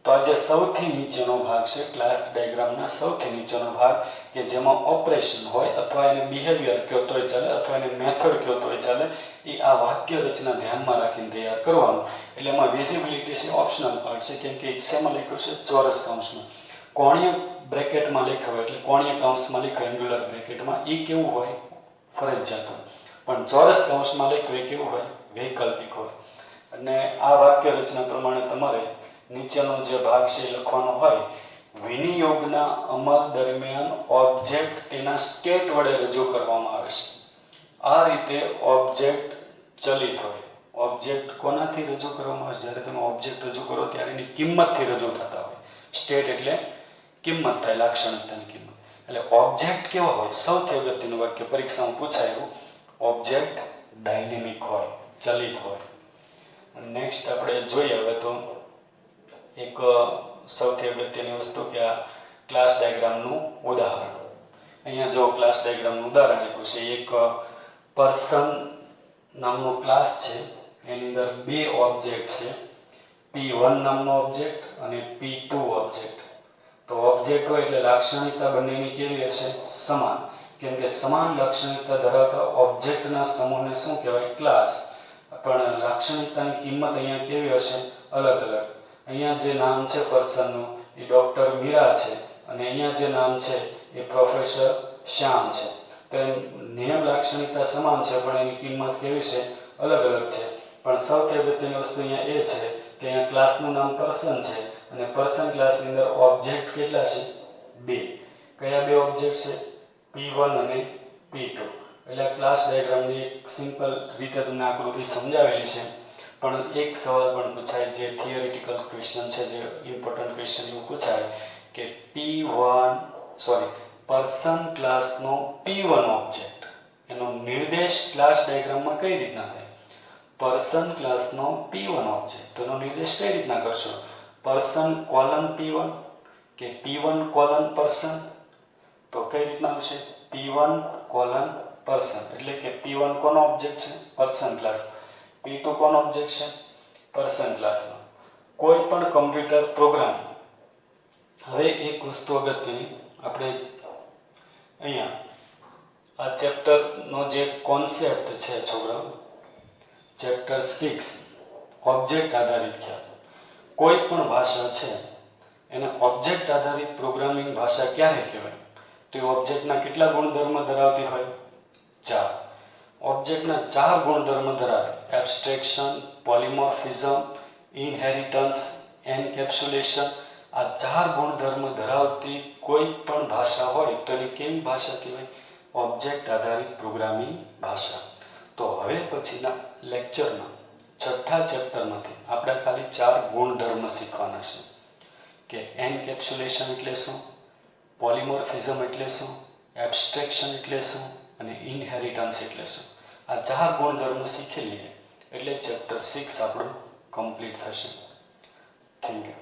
Speaker 1: તો આ જે સૌથી નીચેનો ભાગ છે ક્લાસ ડાયાગ્રામના સૌથી નીચેનો ભાગ કે જેમાં ઓપરેશન હોય અથવા એને બિહેવિયર કહો તોય ચાલે અથવા એને મેથડ કહો તોય ચાલે, એ આ વાક્ય રચના ધ્યાનમાં રાખીને તૈયાર કરવાનું. એટલે એમાં વિઝિબિલિટી છે ઓપ્શનલ પાર્ટ છે, કેમ કે શેમાં લખ્યું છે? ચોરસ કૌંસમાં. કોણીય બ્રેકેટમાં લખ્યો હોય એટલે કોણીય કૌંસમાં લખ્યો એન્ગ્યુલર બ્રેકેટમાં, એ કેવું હોય? ફરજિયાત હોય. પણ ચોરસ કૌંસમાં લખ્યું એ કેવું હોય? વૈકલ્પિક હોય. અને આ વાક્ય રચના પ્રમાણે તમારે નીચેનો જે ભાગ છે એ લખવાનો હોય. વિનિયોગના અમલ દરમિયાન ઓબ્જેક્ટ તેના સ્ટેટ વડે રજૂ કરવામાં આવે છે. આ રીતે ઓબ્જેક્ટ ચલિત હોય. ઓબ્જેક્ટ કોનાથી રજૂ કરવામાં આવે? જ્યારે તમે ઓબ્જેક્ટ રજૂ કરો ત્યારે એની કિંમતથી રજૂ થતા હોય. સ્ટેટ એટલે કિંમત થાય, લાક્ષણિકતાની કિંમત. એટલે ઓબ્જેક્ટ કેવા હોય? સૌથી અગત્યનું વાક્ય પરીક્ષામાં પૂછાયું. ઓબ્જેક્ટ ડાયનેમિક હોય, ચલિત હોય. નેક્સ્ટ આપણે જોઈએ હવે તો એક સૌથી અગત્યની વસ્તુ કે આ ક્લાસ ડાયાગ્રામનું ઉદાહરણ. અહીંયા જો ક્લાસ ડાયાગ્રામનું ઉદાહરણ આપ્યું છે. એક પર્સન નામનો ક્લાસ છે, એની અંદર બે ઓબ્જેક્ટ છે, P1 નામનો ઓબ્જેક્ટ અને P2 ઓબ્જેક્ટ. તો ઓબ્જેક્ટ હોય એટલે લાક્ષણિકતા બંનેની કેવી હશે? સમાન. કેમ કે સમાન લાક્ષણિકતા ધરાવતા ઓબ્જેક્ટના સમૂહને શું કહેવાય? ક્લાસ. પણ લાક્ષણિકતાની કિંમત અહીંયા કેવી હશે? અલગ અલગ. અહીંયા જે નામ છે પર્સનનું એ ડૉક્ટર મીરા છે અને અહીંયા જે નામ છે એ પ્રોફેસર શ્યામ છે. તો એમ નિયમ લાક્ષણિકતા સમાન છે પણ એની કિંમત કેવી છે? અલગ અલગ છે. પણ સૌથી અગત્યની વસ્તુ અહીંયા એ છે કે અહીંયા ક્લાસનું નામ પર્સન છે અને પર્સન ક્લાસની અંદર ઓબ્જેક્ટ કેટલા છે? બે. કયા બે ઓબ્જેક્ટ છે? P1 અને P2. એટલે ક્લાસ ડાયાગ્રામની એક સિમ્પલ રીતે તમને આકૃતિ સમજાવેલી છે. પણ એક સવાલ પણ પૂછાય, જે થિયરિટિકલ ક્વેશ્ચન છે, જે ઇમ્પોર્ટન્ટ ક્વેશ્ચન એવું પૂછાય કે પર્સન ક્લાસનો P1 ઓબ્જેક્ટ એનો નિર્દેશ ક્લાસ ડાયાગ્રામમાં કઈ રીતના થાય? પર્સન ક્લાસનો P1 ઓબ્જેક્ટ તો એનો નિર્દેશ કઈ રીતના કરશો? પર્સન કોલન P1 કે P1 કોલન પર્સન? તો કઈ રીતના આવશે? P1 colon person. એટલે કે P1 કોનો ઓબ્જેક્ટ છે? Person class. P2 કોનો ઓબ્જેક્ટ છે? પર્સન ક્લાસનો. કોઈ પણ કમ્પ્યુટર પ્રોગ્રામ. હવે એક વસ્તુ અગત્યની, આપણે અહીંયા આ ચેપ્ટરનો જે કોન્સેપ્ટ છે છોકરાઓ, ચેપ્ટર 6 ઓબ્જેક્ટ આધારિત ખ્યાલ. કોઈ પણ ભાષા છે એને ઓબ્જેક્ટ આધારિત પ્રોગ્રામિંગ ભાષા ક્યારે કહેવાય? તો એ ઓબ્જેક્ટના કેટલા ગુણધર્મ ધરાવતી હોય? 4. ઓબ્જેક્ટના 4 ગુણધર્મ ધરાવે. Abstraction, polymorphism, inheritance, encapsulation. આ 4 ગુણધર્મ ધરાવતી કોઈ પણ ભાષા હોય તો એની કેવી ભાષા કહેવાય? ઓબ્જેક્ટ આધારિત પ્રોગ્રામિંગ ભાષા. તો હવે પછીના લેક્ચરમાં 6થા ચેપ્ટરમાંથી આપણે ખાલી 4 ગુણધર્મ શીખવાના છે કે એન્કેપ્સ્યુલેશન એટલે શું, પોલિમોર્ફિઝમ એટલે શું, એબ્સ્ટ્રેક્શન એટલે શું અને ઇનહેરિટન્સ એટલે શું. આ 4 ગુણધર્મ શીખી લઈએ એટલે ચેપ્ટર 6 આપણું કમ્પ્લીટ થશે. Thank you.